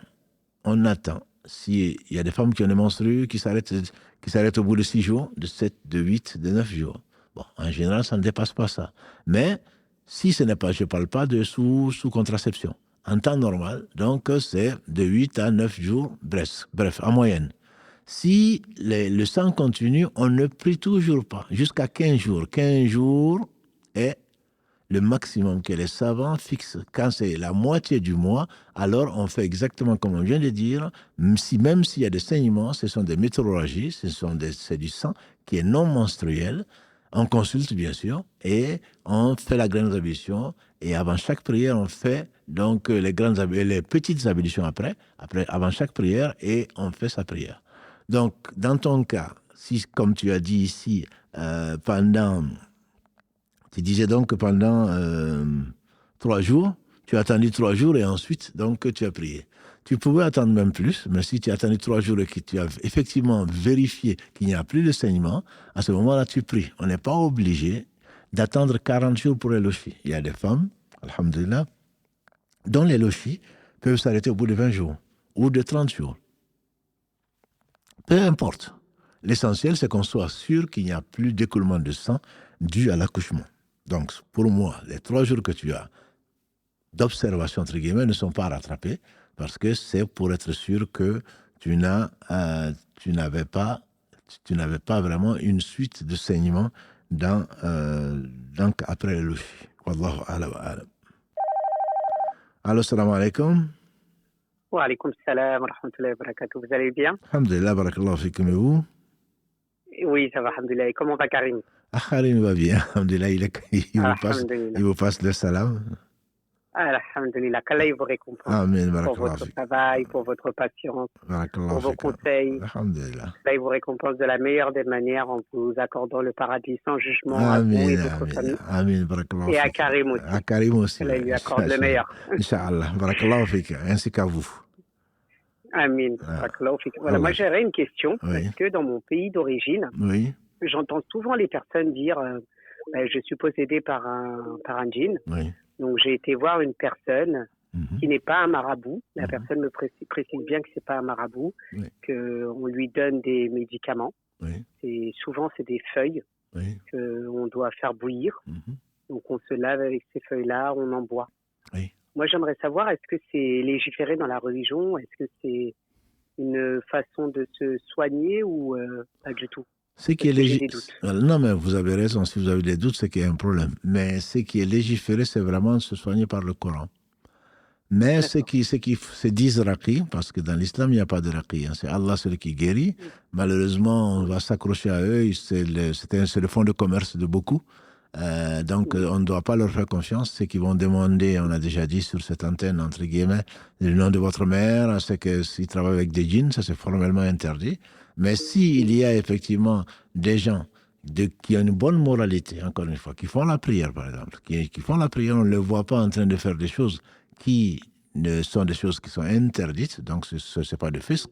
S'il y a des femmes qui ont des menstrues qui s'arrêtent au bout de 6 jours, de 7, de 8, de 9 jours. Bon, en général, ça ne dépasse pas ça. Mais si ce n'est pas, je ne parle pas de sous contraception. En temps normal, donc c'est de 8 à 9 jours, bref, en moyenne. Si le sang continue, on ne prie toujours pas, jusqu'à 15 jours. 15 jours est le maximum que les savants fixent. Quand c'est la moitié du mois, alors on fait exactement comme on vient de dire. Même s'il y a des saignements, ce sont des météorologies, c'est du sang qui est non menstruel. On consulte bien sûr et on fait la grande ablution. Et avant chaque prière, on fait donc les petites ablutions avant chaque prière et on fait sa prière. Donc, dans ton cas, si, comme tu as dit ici, tu disais donc que pendant 3 jours, tu as attendu 3 jours et ensuite, donc, tu as prié. Tu pouvais attendre même plus, mais si tu as attendu 3 jours et que tu as effectivement vérifié qu'il n'y a plus de saignement, à ce moment-là, tu pries. On n'est pas obligé d'attendre 40 jours pour les lochis. Il y a des femmes, alhamdulillah, dont les lochis peuvent s'arrêter au bout de 20 jours ou de 30 jours. Peu importe. L'essentiel, c'est qu'on soit sûr qu'il n'y a plus d'écoulement de sang dû à l'accouchement. Donc, pour moi, les 3 jours que tu as d'observation, entre guillemets, ne sont pas rattrapés parce que c'est pour être sûr que tu n'avais pas vraiment une suite de saignements après le lochi. Wallahu a'lam. Allô, salam alaikum. Wa alaikum salam wa rahmatullahi wa barakatuh. Vous allez bien? Alhamdulillah, barakallahu fikum, et vous? Oui, ça va, alhamdulillah. Comment va Karim? Karim va bien, alhamdulillah, il vous passe le salam. Alhamdulillah, qu'Allah vous récompense Amin, pour votre travail, pour votre patience, pour vos conseils. Alhamdulillah. Allah vous récompense de la meilleure des manières en vous accordant le paradis sans jugement Amin, à vous et votre famille. Amin, barakallahu et à fik. Karim aussi. À Karim aussi. Allah lui accorde le meilleur. Inch'Allah, barakallahu fik, ainsi qu'à vous. Amin, barakallahu fik. Voilà, moi j'aurais une question, parce que dans mon pays d'origine, j'entends souvent les personnes dire je suis possédé par un djinn. Donc j'ai été voir une personne qui n'est pas un marabout. La personne me précise bien que c'est pas un marabout, qu'on lui donne des médicaments. Et souvent c'est des feuilles qu'on doit faire bouillir. Donc on se lave avec ces feuilles-là, on en boit. Moi j'aimerais savoir, est-ce que c'est légiféré dans la religion? Est-ce que c'est une façon de se soigner ou pas du tout? Ce qui est légiféré, non mais vous avez raison, si vous avez des doutes, c'est qu'il y a un problème. Mais ce qui est légiféré, c'est vraiment se soigner par le Coran. Mais ce qui se disent raqi, parce que dans l'islam, il n'y a pas de raqi, c'est Allah celui qui guérit. Malheureusement, on va s'accrocher à eux, c'est le fonds de commerce de beaucoup. Donc, on ne doit pas leur faire confiance. C'est qu'ils vont demander, on a déjà dit sur cette antenne, entre guillemets, le nom de votre mère, c'est que s'ils travaillent avec des djinns, ça c'est formellement interdit. Mais s'il y a effectivement des gens qui ont une bonne moralité, encore une fois, qui font la prière, par exemple, qui font la prière, on ne les voit pas en train de faire des choses qui sont des choses qui sont interdites, donc ce n'est pas de fisc.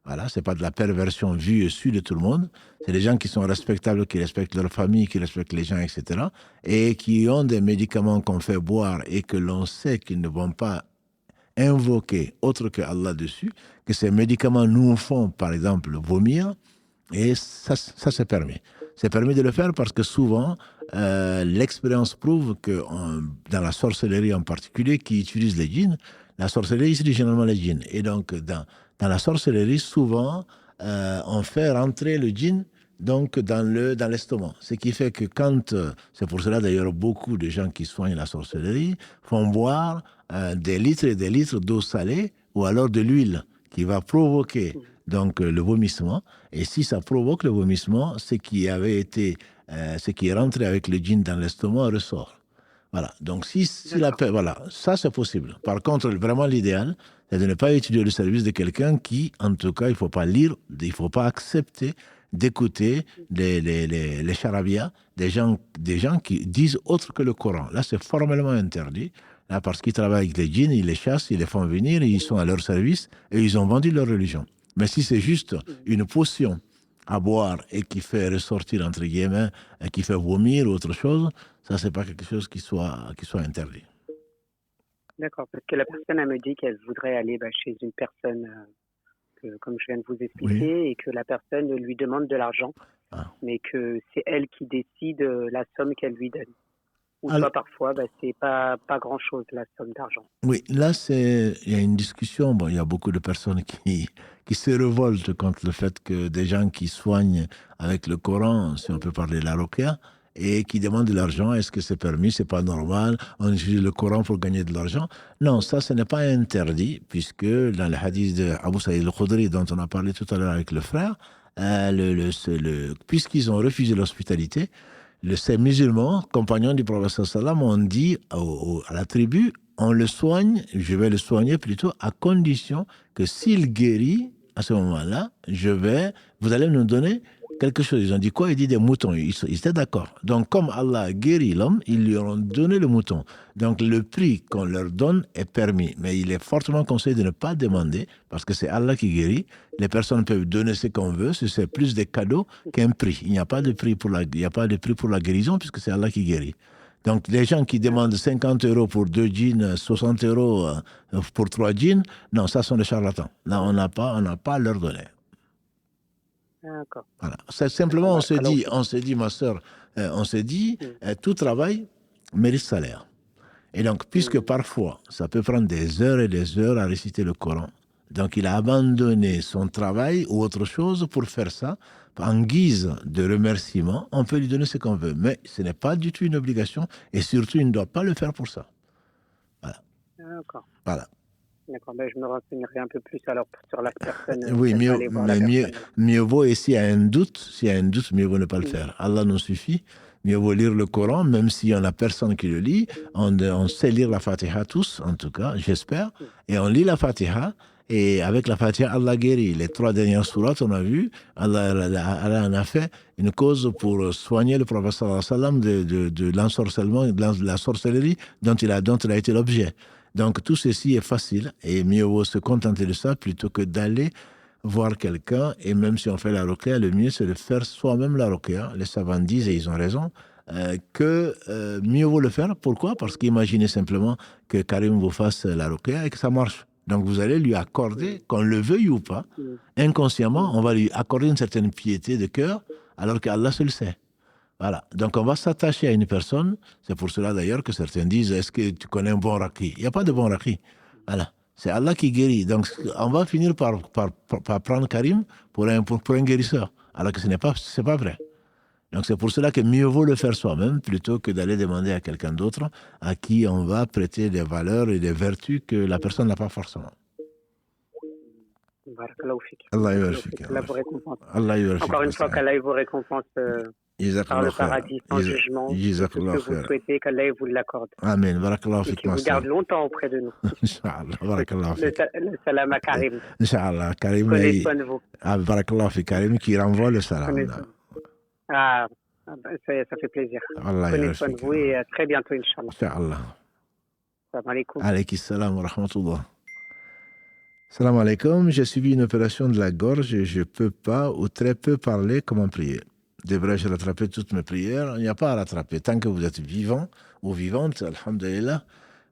Voilà, c'est pas de la perversion vue et su de tout le monde. C'est des gens qui sont respectables, qui respectent leur famille, qui respectent les gens, etc. Et qui ont des médicaments qu'on fait boire et que l'on sait qu'ils ne vont pas invoquer autre que Allah dessus, que ces médicaments nous font, par exemple, vomir. Et ça c'est permis. C'est permis de le faire parce que souvent, l'expérience prouve que dans la sorcellerie en particulier, qui utilise les djinns, la sorcellerie utilise généralement les djinns. Et donc, dans la sorcellerie, souvent, on fait rentrer le djinn donc, dans l'estomac. Ce qui fait que c'est pour cela d'ailleurs beaucoup de gens qui soignent la sorcellerie font boire des litres et des litres d'eau salée ou alors de l'huile qui va provoquer donc le vomissement. Et si ça provoque le vomissement, ce qui est rentré avec le djinn dans l'estomac ressort. Voilà. Donc, voilà, ça c'est possible. Par contre, vraiment l'idéal, c'est de ne pas étudier le service de quelqu'un qui, en tout cas, il ne faut pas lire, il ne faut pas accepter d'écouter les charabias, des gens qui disent autre que le Coran. Là, c'est formellement interdit. Là, parce qu'ils travaillent avec les djinns, ils les chassent, ils les font venir, ils sont à leur service et ils ont vendu leur religion. Mais si c'est juste une potion à boire et qui fait ressortir, entre guillemets, et qui fait vomir ou autre chose, ça, c'est pas quelque chose qui soit interdit. D'accord, parce que la personne, elle me dit qu'elle voudrait aller chez une personne, comme je viens de vous expliquer, et que la personne lui demande de l'argent, mais que c'est elle qui décide la somme qu'elle lui donne. Ou soit parfois, c'est pas grand-chose, la somme d'argent. Oui, là, il y a une discussion. Bon, il y a beaucoup de personnes qui se révoltent contre le fait que des gens qui soignent avec le Coran, si on peut parler de la ruqya, et qui demandent de l'argent, est-ce que c'est permis, c'est pas normal, on utilise le Coran pour gagner de l'argent. Non, ça, ce n'est pas interdit, puisque dans le hadith d'Abu Saïd al-Khudri, dont on a parlé tout à l'heure avec le frère, puisqu'ils ont refusé l'hospitalité, ces musulmans, compagnons du prophète sallam, ont dit à la tribu, on le soigne, je vais le soigner plutôt, à condition que s'il guérit, à ce moment-là, vous allez nous donner quelque chose. Ils ont dit quoi? Ils dit des moutons. Ils étaient d'accord. Donc, comme Allah a guéri l'homme, ils lui ont donné le mouton. Donc, le prix qu'on leur donne est permis. Mais il est fortement conseillé de ne pas demander, parce que c'est Allah qui guérit. Les personnes peuvent donner ce qu'on veut. C'est plus des cadeaux qu'un prix. Il n'y a pas de prix pour la guérison, puisque c'est Allah qui guérit. Donc, les gens qui demandent 50 € pour 2 djinns, 60 € pour 3 djinns, non, ça sont des charlatans. Là, on n'a pas à leur donner. D'accord. Voilà. C'est simplement, on se dit, ma sœur, tout travail mérite salaire. Et donc, puisque parfois, ça peut prendre des heures et des heures à réciter le Coran, donc il a abandonné son travail ou autre chose pour faire ça, en guise de remerciement, on peut lui donner ce qu'on veut. Mais ce n'est pas du tout une obligation, et surtout, il ne doit pas le faire pour ça. Voilà. D'accord. Voilà. D'accord, je me renseignerai un peu plus alors sur la personne. Oui, mieux vaut, et s'il y a un doute, mieux vaut ne pas le faire. Allah nous suffit. Mieux vaut lire le Coran, même s'il y en a personne qui le lit. On sait lire la Fatiha tous, en tout cas, j'espère. Et on lit la Fatiha. Et avec la Fatiha, Allah guérit. Les 3 dernières sourates, on a vu, Allah en a fait une cause pour soigner le prophète sallallahu alayhi wa sallam de l'ensorcellement, de la sorcellerie dont il a été l'objet. Donc tout ceci est facile et mieux vaut se contenter de ça plutôt que d'aller voir quelqu'un. Et même si on fait la ruqya, le mieux c'est de faire soi-même la ruqya. Les savants disent, et ils ont raison, que mieux vaut le faire. Pourquoi ? Parce qu'imaginez simplement que Karim vous fasse la ruqya et que ça marche. Donc vous allez lui accorder, qu'on le veuille ou pas, inconsciemment, on va lui accorder une certaine piété de cœur, alors qu'Allah se le sait. Voilà. Donc on va s'attacher à une personne. C'est pour cela d'ailleurs que certains disent, est-ce que tu connais un bon raqi ? Il n'y a pas de bon raqi. Voilà. C'est Allah qui guérit. Donc on va finir par prendre Karim pour un guérisseur, alors que c'est pas vrai. Donc c'est pour cela que mieux vaut le faire soi-même plutôt que d'aller demander à quelqu'un d'autre à qui on va prêter des valeurs et des vertus que la personne n'a pas forcément. Allah vous récompense. Encore une fois, qu'Allah vous récompense par le paradis sans jugement. Tout ce que vous souhaitez, qu'Allah vous l'accorde. Amen. Barakallahu fik. Et qu'il vous garde longtemps auprès de nous. Inch'Allah. Barakallahu fik. Le salam à Karim. Inch'Allah. Karim. Prenez soin de vous. Barakallahu fik. Karim qui renvoie le salam. Ça fait plaisir. Prenez soin de vous et à très bientôt, Inch'Allah. Inch'Allah. Salam alaikum. Alayki salam wa rahmatullah. Salam alaikum. J'ai subi une opération de la gorge et je ne peux pas ou très peu parler. Comment prier ? Devrais-je rattraper toutes mes prières ? Il n'y a pas à rattraper. Tant que vous êtes vivant ou vivante, alhamdulillah,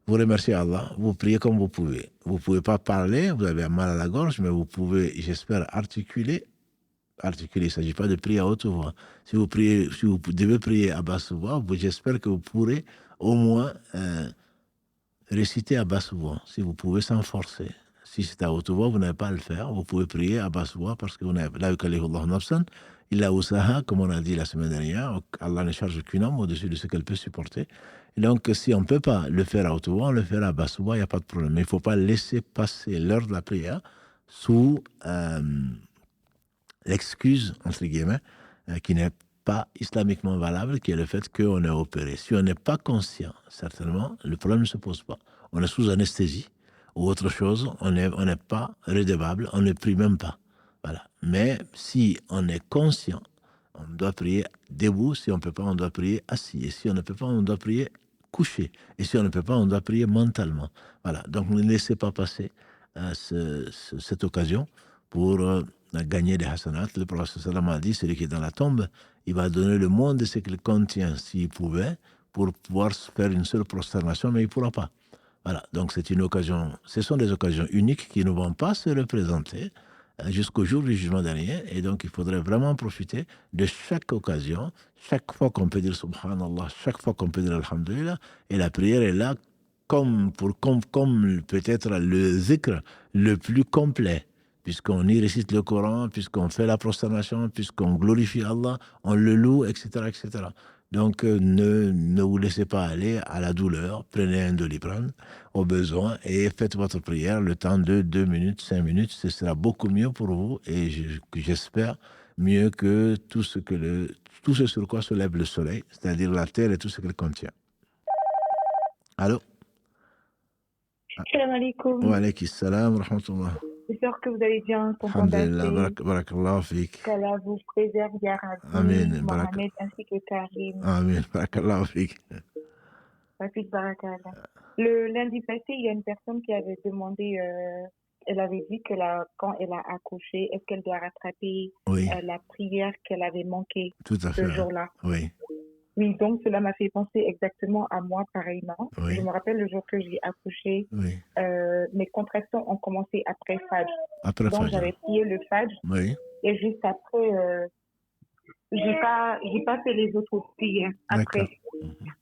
vous remerciez Allah. Vous priez comme vous pouvez. Vous ne pouvez pas parler, vous avez mal à la gorge, mais vous pouvez, j'espère, articuler. Il ne s'agit pas de prier à haute voix. Si vous devez prier à basse voix, j'espère que vous pourrez au moins réciter à basse voix, si vous pouvez sans forcer. Si c'est à haute voix, vous n'avez pas à le faire. Vous pouvez prier à basse voix parce que vous n'avez la yukallifu Allahu nafsan illa wusaha, comme on a dit la semaine dernière. Allah ne charge qu'une âme au-dessus de ce qu'elle peut supporter. Et donc, si on ne peut pas le faire à haute voix, on le fera à basse voix, il n'y a pas de problème. Mais il ne faut pas laisser passer l'heure de la prière sous l'excuse, entre guillemets, qui n'est pas islamiquement valable, qui est le fait qu'on est opéré. Si on n'est pas conscient, certainement, le problème ne se pose pas. On est sous anesthésie ou autre chose, on n'est pas redevable, on ne prie même pas. Voilà. Mais si on est conscient, on doit prier debout. Si on ne peut pas, on doit prier assis. Et si on ne peut pas, on doit prier couché. Et si on ne peut pas, on doit prier mentalement. Voilà. Donc ne laissez pas passer cette occasion pour gagner des hasanats. Le prophète sallam a dit, celui qui est dans la tombe, il va donner le monde de ce qu'il contient, s'il pouvait, pour pouvoir faire une seule prosternation, mais il ne pourra pas. Voilà, donc c'est une occasion, ce sont des occasions uniques qui ne vont pas se représenter jusqu'au jour du jugement dernier, et donc il faudrait vraiment profiter de chaque occasion, chaque fois qu'on peut dire Subhanallah, chaque fois qu'on peut dire Alhamdulillah, et la prière est là comme peut-être le zikr le plus complet, puisqu'on y récite le Coran, puisqu'on fait la prosternation, puisqu'on glorifie Allah, on le loue, etc., etc. Donc, ne vous laissez pas aller à la douleur. Prenez un Doliprane au besoin et faites votre prière le temps de 2 minutes, 5 minutes. Ce sera beaucoup mieux pour vous et j'espère mieux que tout ce sur quoi se lève le soleil, c'est-à-dire la terre et tout ce qu'elle contient. Allô? Salam alaikum. Wa alaykum salam wa rahmatullah. J'espère que vous allez bien. Alhamdulillah, barakallahu fik. Qu'Allah vous préserve, Ya Rabbi, Amin, Mohamed ainsi que Karim. Amin, barakallahu fik. Le lundi passé, il y a une personne qui avait demandé, elle avait dit que quand elle a accouché, est-ce qu'elle doit rattraper la prière qu'elle avait manquée ce jour-là? Oui. Oui, donc cela m'a fait penser exactement à moi pareillement. Oui. Je me rappelle le jour que j'ai accouché, mes contractions ont commencé après Fajr. Donc j'avais prié le Fajr et juste après, j'ai pas fait les autres prières après.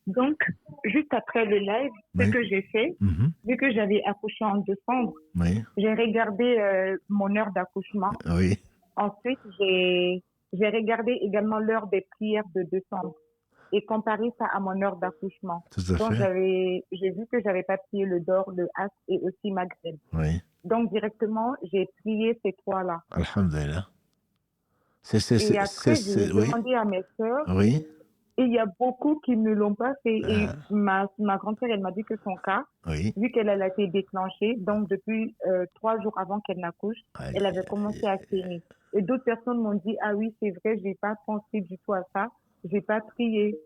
Donc juste après le live, ce que j'ai fait, vu que j'avais accouché en décembre, j'ai regardé mon heure d'accouchement. Ensuite, j'ai regardé également l'heure des prières de décembre. et comparer ça à mon heure d'accouchement. Donc, j'ai vu que j'avais pas prié le Dor, le As et aussi Maghreb. Oui. Donc, directement, j'ai prié ces 3-là. Alhamdulillah. Et après, j'ai demandé à mes sœurs. Oui. Et il y a beaucoup qui ne l'ont pas fait. Et ma grand-sœur, elle m'a dit que son cas, vu qu'elle a été déclenchée, donc depuis 3 jours avant qu'elle n'accouche, elle avait commencé à saigner. Et d'autres personnes m'ont dit, ah oui, c'est vrai, j'ai pas pensé du tout à ça, j'ai pas prié.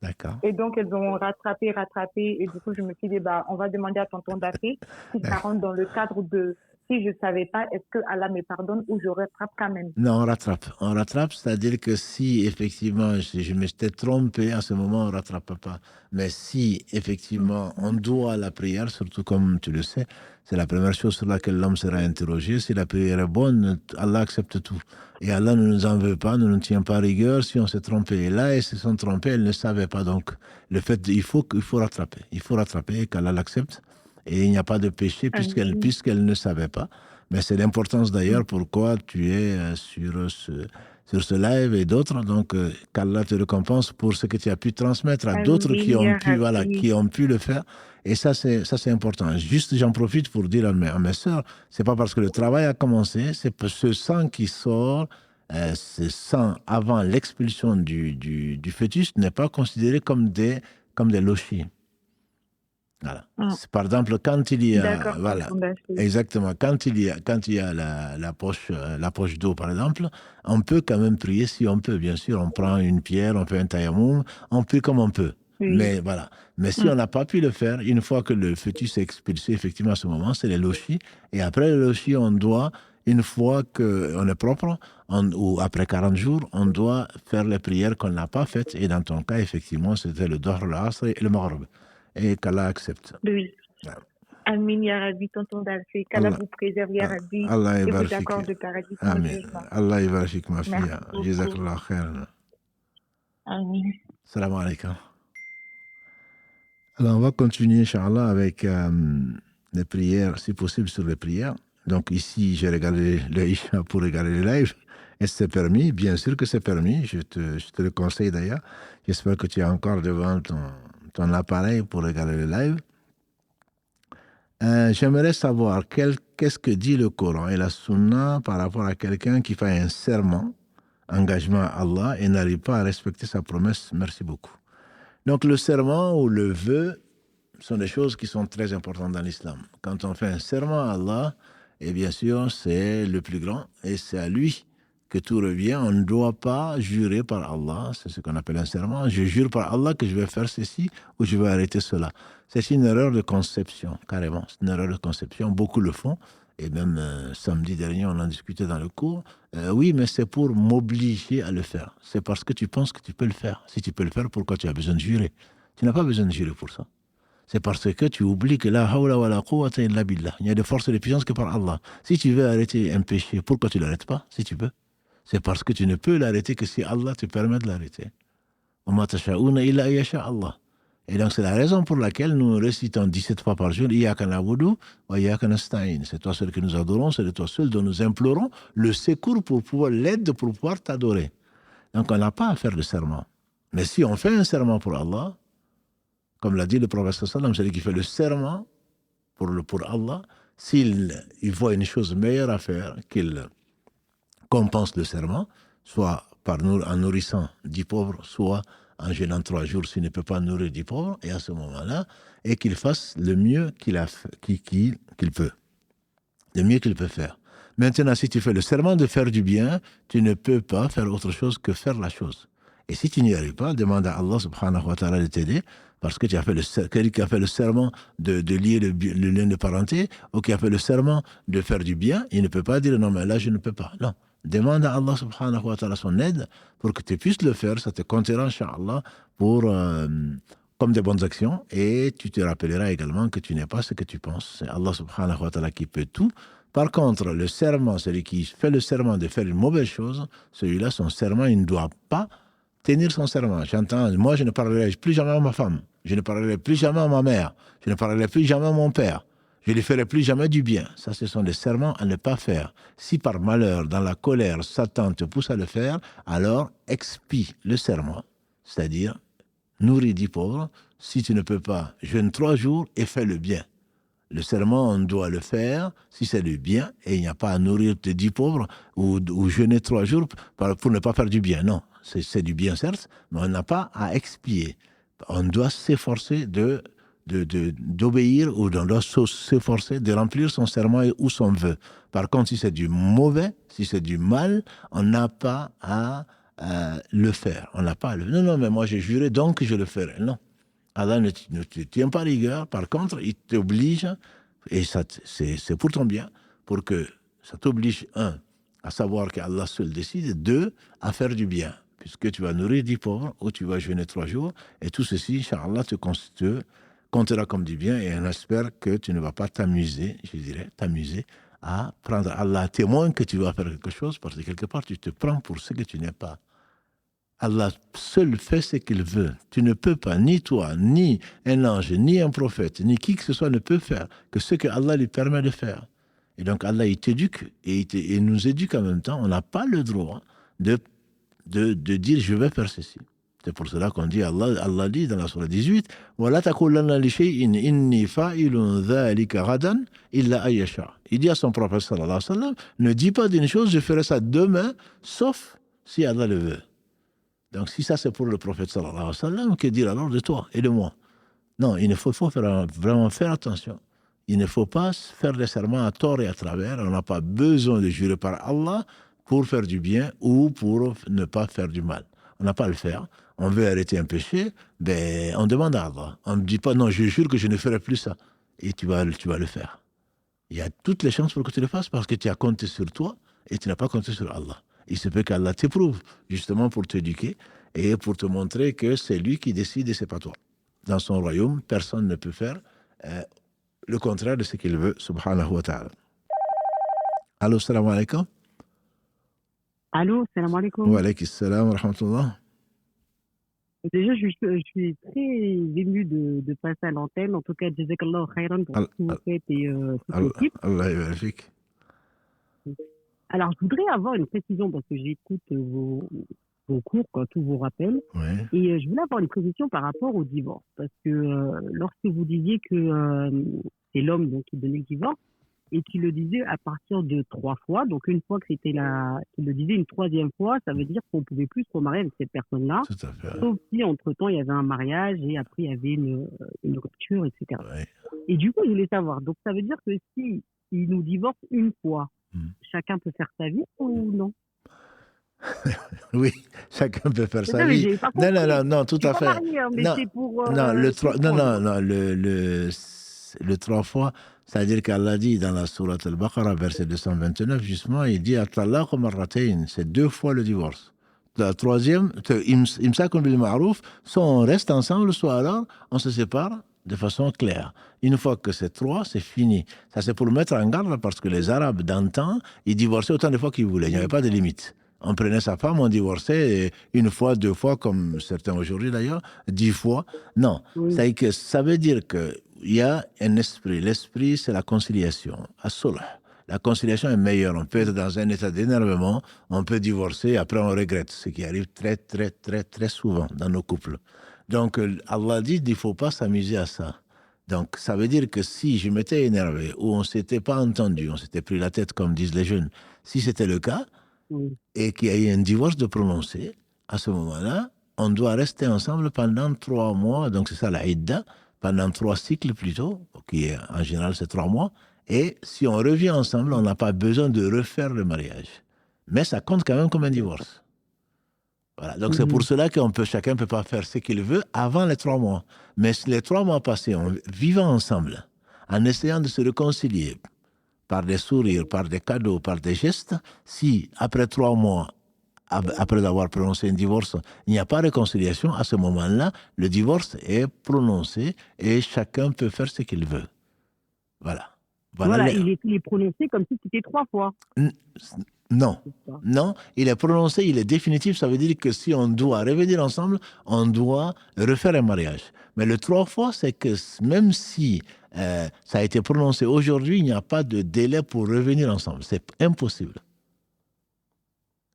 D'accord. Et donc, elles ont rattrapé. Et du coup, je me suis dit, on va demander à tonton Dafé si ça rentre dans le cadre de, si je ne savais pas, est-ce que Allah me pardonne ou je rattrape quand même? Non, on rattrape, c'est-à-dire que si effectivement je m'étais trompé, à ce moment on ne rattrape pas. Mais si effectivement on doit la prière, surtout comme tu le sais, c'est la première chose sur laquelle l'homme sera interrogé. Si la prière est bonne, Allah accepte tout. Et Allah ne nous en veut pas, ne nous tient pas rigueur si on s'est trompé. Et là, elles se sont trompées, elles ne savaient pas. Donc, il faut rattraper. Il faut rattraper et qu'Allah l'accepte. Et il n'y a pas de péché puisqu'elle ne savait pas. Mais c'est l'importance d'ailleurs pourquoi tu es sur ce live et d'autres. Donc, qu'Allah te récompense pour ce que tu as pu transmettre à d'autres qui ont pu le faire. Et ça, c'est important. Juste, j'en profite pour dire à mes sœurs, c'est pas parce que le travail a commencé, c'est ce sang qui sort, ce sang avant l'expulsion du fœtus n'est pas considéré comme des lochis. Voilà. Par exemple, quand il y a, exactement, quand il y a la poche d'eau, par exemple, on peut quand même prier si on peut. Bien sûr, on prend une pierre, on fait un tayammum, on prie comme on peut. Mais voilà. Mais si on n'a pas pu le faire, une fois que le fœtus est expulsé, effectivement, à ce moment, c'est les lochis. Et après le lochis, on doit, une fois qu'on est propre, ou après 40 jours, on doit faire les prières qu'on n'a pas faites. Et dans ton cas, effectivement, c'était le Dohr, le Asr et le Maghrib. Et qu'Allah accepte. Oui. Amin, Ya Rabbi, tonton Dafé. Qu'Allah vous préserve, Ya Rabbi, et vous accorde le paradis. Amin. Allah yabarak ma fille. Jazakallah khair. Amin. Salam alaikum. Alors, on va continuer, Inch'Allah, avec les prières, si possible, sur les prières. Donc, ici, j'ai regardé le Isha pour regarder les lives. Est-ce que c'est permis? Bien sûr que c'est permis. Je te le conseille d'ailleurs. J'espère que tu es encore devant ton appareil pour regarder le live. J'aimerais savoir qu'est-ce que dit le Coran et la Sunna par rapport à quelqu'un qui fait un serment, engagement à Allah, et n'arrive pas à respecter sa promesse. Merci beaucoup. Donc le serment ou le vœu sont des choses qui sont très importantes dans l'islam. Quand on fait un serment à Allah, et bien sûr c'est le plus grand et c'est à lui que tout revient. On ne doit pas jurer par Allah, c'est ce qu'on appelle un serment. Je jure par Allah que je vais faire ceci ou je vais arrêter cela. C'est une erreur de conception, carrément. C'est une erreur de conception. Beaucoup le font. Et même samedi dernier, on en discutait dans le cours. Oui, mais c'est pour m'obliger à le faire. C'est parce que tu penses que tu peux le faire. Si tu peux le faire, pourquoi tu as besoin de jurer? Tu n'as pas besoin de jurer pour ça. C'est parce que tu oublies que la hawla wa la quwwata illa billah. Il y a de force et de puissance que par Allah. Si tu veux arrêter un péché, pourquoi tu ne l'arrêtes pas, si tu peux? C'est parce que tu ne peux l'arrêter que si Allah te permet de l'arrêter. وَمَا تَشَاءُونَ إِلَّا أَن يَشَاءَ اللَّهُ. Et donc c'est la raison pour laquelle nous récitons 17 fois par jour Iyyaka na'budu wa iyyaka nasta'in. C'est toi seul que nous adorons, c'est de toi seul dont nous implorons le secours pour pouvoir, l'aide pour pouvoir t'adorer. Donc on n'a pas à faire de serment. Mais si on fait un serment pour Allah, comme l'a dit le prophète sallam, celui qui fait le serment pour Allah, s'il voit une chose meilleure à faire, qu'il compense le serment, soit en nourrissant 10 pauvres, soit en jeûnant 3 jours s'il ne peut pas nourrir 10 pauvres, et à ce moment-là, et qu'il fasse le mieux qu'il peut. Le mieux qu'il peut faire. Maintenant, si tu fais le serment de faire du bien, tu ne peux pas faire autre chose que faire la chose. Et si tu n'y arrives pas, demande à Allah subhanahu wa ta'ala de t'aider, parce que quelqu'un qui a fait le serment de lier le lien de parenté, ou qui a fait le serment de faire du bien, il ne peut pas dire non, mais là je ne peux pas. Non. Demande à Allah subhanahu wa ta'ala son aide pour que tu puisses le faire, ça te comptera, Inch'Allah, comme des bonnes actions, et tu te rappelleras également que tu n'es pas ce que tu penses. C'est Allah subhanahu wa ta'ala qui peut tout. Par contre, le serment, celui qui fait le serment de faire une mauvaise chose, celui-là, son serment, il ne doit pas tenir son serment. J'entends, moi je ne parlerai plus jamais à ma femme, je ne parlerai plus jamais à ma mère, je ne parlerai plus jamais à mon père. Je ne lui ferai plus jamais du bien. Ça, ce sont des serments à ne pas faire. Si par malheur, dans la colère, Satan te pousse à le faire, alors expie le serment c'est-à-dire nourris 10 pauvres. Si tu ne peux pas, jeûne 3 jours et fais le bien. Le serment, on doit le faire si c'est le bien, et il n'y a pas à nourrir tes 10 pauvres ou jeûner 3 jours pour ne pas faire du bien. Non, c'est du bien certes, mais on n'a pas à expier. On doit s'efforcer d'obéir, ou on doit s'efforcer de remplir son serment ou son vœu. Par contre, si c'est du mauvais, si c'est du mal, on n'a pas à le faire. On n'a pas à le... Non, mais moi j'ai juré, donc je le ferai. Non. Allah ne te tient pas rigueur, par contre, il t'oblige, et ça, c'est pour ton bien, pour que ça t'oblige, 1, à savoir qu'Allah seul décide, 2, à faire du bien, puisque tu vas nourrir 10 pauvres, ou tu vas jeûner 3 jours, et tout ceci, Inch'Allah, te comptera comme du bien, et on espère que tu ne vas pas t'amuser à prendre Allah témoin que tu vas faire quelque chose, parce que quelque part, tu te prends pour ce que tu n'es pas. Allah seul fait ce qu'il veut. Tu ne peux pas, ni toi, ni un ange, ni un prophète, ni qui que ce soit ne peut faire que ce que Allah lui permet de faire. Et donc Allah, il t'éduque et il nous éduque en même temps. On n'a pas le droit de dire je vais faire ceci. C'est pour cela qu'on dit, Allah dit dans la sourate 18, وَلَا تَقُولَنَّ لِشَيْءٍ إِنِّي فَاعِلٌ ذَلِكَ غَدًا إِلَّا أَن يَشَاءَ. Il dit à son prophète sallallahu alayhi wa sallam, ne dis pas d'une chose, je ferai ça demain, sauf si Allah le veut. Donc, si ça c'est pour le prophète sallallahu alayhi wa sallam, que dire alors de toi et de moi? Non, il faut vraiment faire attention. Il ne faut pas faire des serments à tort et à travers. On n'a pas besoin de jurer par Allah pour faire du bien ou pour ne pas faire du mal. On n'a pas à le faire. On veut arrêter un péché, ben, on demande à Allah. On ne dit pas, non, je jure que je ne ferai plus ça. Et tu vas le faire. Il y a toutes les chances pour que tu le fasses parce que tu as compté sur toi et tu n'as pas compté sur Allah. Il se peut qu'Allah t'éprouve, justement pour t'éduquer et pour te montrer que c'est lui qui décide et c'est pas toi. Dans son royaume, personne ne peut faire le contraire de ce qu'il veut, subhanahu wa ta'ala. Allô, salam alaikum. Allô, salam alaikum. Wa alaikum salam wa rahmatullah. Déjà, je suis très ému de passer à l'antenne. En tout cas, jazakallahu khairan pour ce que vous faites et toute l'équipe. Allah yabarik. Alors, je voudrais avoir une précision parce que j'écoute vos cours, tous vos rappels. Ouais. Et je voulais avoir une précision par rapport au divorce. Parce que lorsque vous disiez que c'est l'homme donc, qui donnait le divorce et qui le disait à partir de 3 fois, donc une fois que c'était qu'il le disait une 3e fois, ça veut dire qu'on ne pouvait plus se remarier avec cette personne-là. Tout à fait. Sauf si, entre-temps, il y avait un mariage et après, il y avait une rupture, etc. Ouais. Et du coup, je voulais savoir. Donc, ça veut dire que si il nous divorce une fois, chacun peut faire sa vie ou non? Oui, chacun peut faire sa vie. Non, tout à fait. Marié, hein, mais c'est pour, le 3 fois, c'est-à-dire qu'Allah dit dans la sourate Al-Baqarah, verset 229, justement, il dit At-talaqu marratayn, c'est 2 fois le divorce. La 3e, imsakun bil ma'ruf, soit on reste ensemble, soit alors on se sépare de façon claire. Une fois que c'est 3, c'est fini. Ça, c'est pour mettre en garde, parce que les Arabes d'antan, ils divorçaient autant de fois qu'ils voulaient. Il n'y avait pas de limite. On prenait sa femme, on divorçait 1 fois, 2 fois, comme certains aujourd'hui d'ailleurs, 10 fois. Non, ça veut dire qu'il y a un esprit. L'esprit, c'est la conciliation. As-sulh. La conciliation est meilleure. On peut être dans un état d'énervement, on peut divorcer, après on regrette, ce qui arrive très, très, très, très souvent dans nos couples. Donc, Allah dit qu'il ne faut pas s'amuser à ça. Donc, ça veut dire que si je m'étais énervé, ou on ne s'était pas entendu, on s'était pris la tête, comme disent les jeunes, si c'était le cas, et qu'il y a eu un divorce de prononcé, à ce moment-là, on doit rester ensemble pendant 3 mois, donc c'est ça la idda, pendant 3 cycles plutôt, qui est, en général c'est 3 mois, et si on revient ensemble, on n'a pas besoin de refaire le mariage. Mais ça compte quand même comme un divorce. Voilà. Donc c'est pour cela que chacun ne peut pas faire ce qu'il veut avant les 3 mois. Mais les 3 mois passés, en vivant ensemble, en essayant de se réconcilier, par des sourires, par des cadeaux, par des gestes, si après 3 mois, après avoir prononcé un divorce, il n'y a pas de réconciliation, à ce moment-là, le divorce est prononcé et chacun peut faire ce qu'il veut. Voilà. Il est prononcé comme si c'était 3 fois. Non, il est prononcé, il est définitif, ça veut dire que si on doit revenir ensemble, on doit refaire un mariage. Mais le 3 fois, c'est que même si ça a été prononcé aujourd'hui, il n'y a pas de délai pour revenir ensemble. C'est impossible.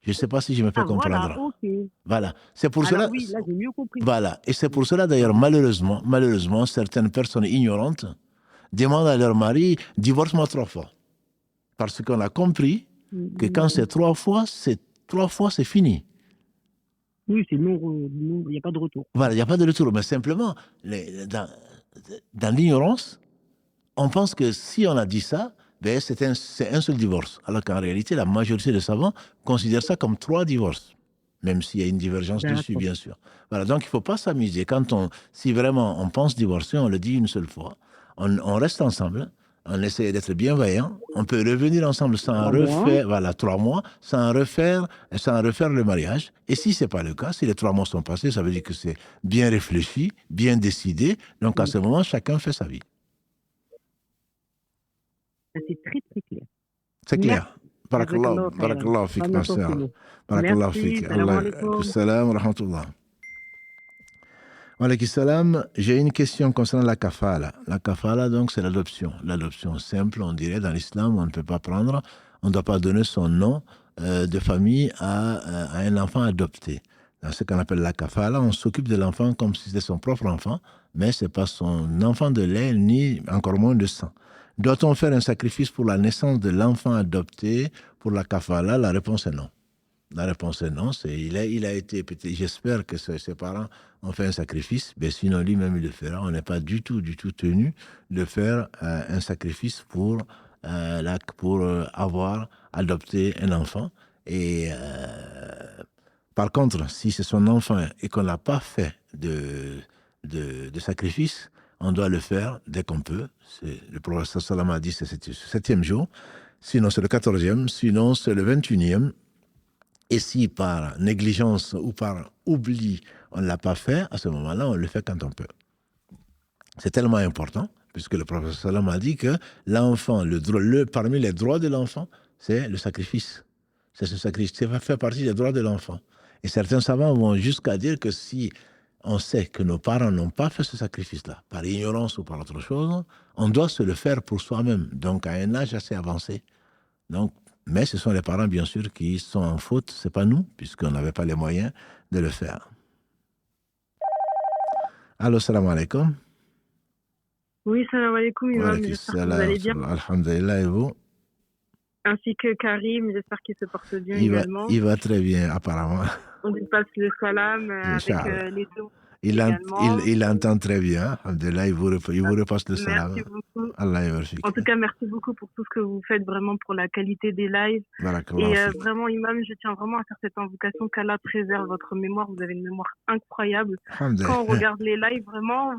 Je ne sais pas si je me fais comprendre. Voilà, okay. Voilà. C'est pour cela. Oui, là, j'ai mieux compris. Voilà. Et c'est pour cela, d'ailleurs, malheureusement, certaines personnes ignorantes demandent à leur mari, divorce-moi 3 fois. Parce qu'on a compris que quand c'est 3 fois, c'est fini. Oui, c'est non, il n'y a pas de retour. Voilà, il n'y a pas de retour. Mais simplement, dans l'ignorance, on pense que si on a dit ça, ben c'est un seul divorce. Alors qu'en réalité, la majorité des savants considèrent ça comme 3 divorces. Même s'il y a une divergence dessus, bien sûr. Voilà, donc il ne faut pas s'amuser. Si vraiment on pense divorcer, on le dit une seule fois. On reste ensemble, on essaie d'être bienveillant. On peut revenir ensemble sans refaire, voilà, 3 mois, sans refaire le mariage. Et si ce n'est pas le cas, si les 3 mois sont passés, ça veut dire que c'est bien réfléchi, bien décidé. Donc à ce moment, chacun fait sa vie. C'est très, très clair. C'est clair. Barakallah fik, ma sœur. Barakallah fik. Salam wa rahmatullah. Wa alaykum salam. J'ai une question concernant la kafala. La kafala, donc, c'est l'adoption. L'adoption simple, on dirait, dans l'islam, on ne peut pas prendre, on ne doit pas donner son nom de famille à un enfant adopté. Dans ce qu'on appelle la kafala, on s'occupe de l'enfant comme si c'était son propre enfant, mais ce n'est pas son enfant de lait, ni encore moins de sang. Doit-on faire un sacrifice pour la naissance de l'enfant adopté pour la kafala? La réponse est non. La réponse est non. Il a été, j'espère que ses parents ont fait un sacrifice, mais sinon lui-même il le fera. On n'est pas du tout tenu de faire un sacrifice pour avoir adopté un enfant. Et par contre, si c'est son enfant et qu'on n'a pas fait de sacrifice, on doit le faire dès qu'on peut. Le prophète sallam a dit c'est le 7e jour, sinon c'est le 14e, sinon c'est le 21e. Et si par négligence ou par oubli, on ne l'a pas fait, à ce moment-là, on le fait quand on peut. C'est tellement important, puisque le prophète sallam a dit que l'enfant, parmi les droits de l'enfant, c'est le sacrifice. C'est ce sacrifice, ça fait partie des droits de l'enfant. Et certains savants vont jusqu'à dire que si on sait que nos parents n'ont pas fait ce sacrifice-là, par ignorance ou par autre chose, on doit se le faire pour soi-même, donc à un âge assez avancé. Mais ce sont les parents, bien sûr, qui sont en faute, ce n'est pas nous, puisqu'on n'avait pas les moyens de le faire. Allô, salam alaikum. Oui, salam alaikum, imam, j'espère que vous allez bien. Alhamdulillah, et vous? Ainsi que Karim, j'espère qu'il se porte bien également. Il va très bien, apparemment. On lui passe le salam avec les deux. Il entend très bien. Alhamdulillah, il vous repasse le salam. Merci beaucoup. Allah en tout cas, merci beaucoup pour tout ce que vous faites vraiment pour la qualité des lives. Et vraiment, imam, je tiens vraiment à faire cette invocation qu'Allah préserve votre mémoire. Vous avez une mémoire incroyable. Quand on regarde les lives, vraiment,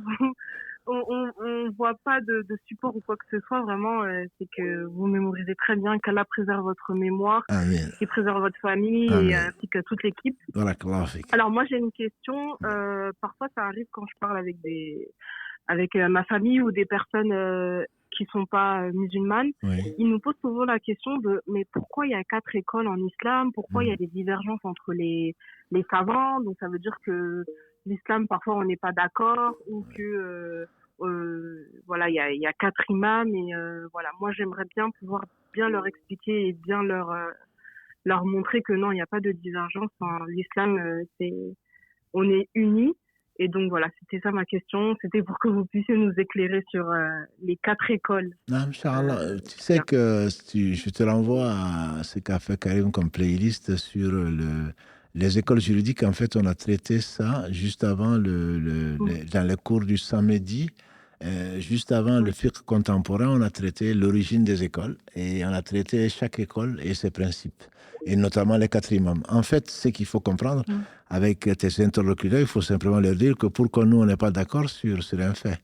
on voit pas de support ou quoi que ce soit. Vraiment, c'est que vous mémorisez très bien, qu'Allah préserve votre mémoire, qu'il préserve votre famille et ainsi que toute l'équipe. Alors moi, j'ai une question. Parfois, ça arrive quand je parle avec ma famille ou des personnes qui sont pas musulmanes. Ils nous posent souvent la question de mais pourquoi il y a 4 écoles en islam? Pourquoi il y a des divergences entre les savants? Donc ça veut dire que l'islam, parfois, on n'est pas d'accord, ou que voilà, il y a 4 imams, et voilà, moi j'aimerais bien pouvoir bien leur expliquer et bien leur montrer que non, il n'y a pas de divergence. L'islam, on est unis. Et donc voilà, c'était ça ma question. C'était pour que vous puissiez nous éclairer sur les 4 écoles. Inch'Allah, tu sais que je te renvoie à ce qu'a fait Karim comme playlist sur les écoles juridiques. En fait, on a traité ça juste avant dans les cours du samedi. Juste avant le fiqh contemporain, on a traité l'origine des écoles et on a traité chaque école et ses principes, et notamment les 4 imams. En fait, ce qu'il faut comprendre avec tes interlocuteurs, il faut simplement leur dire que pourquoi nous, on n'est pas d'accord sur un fait.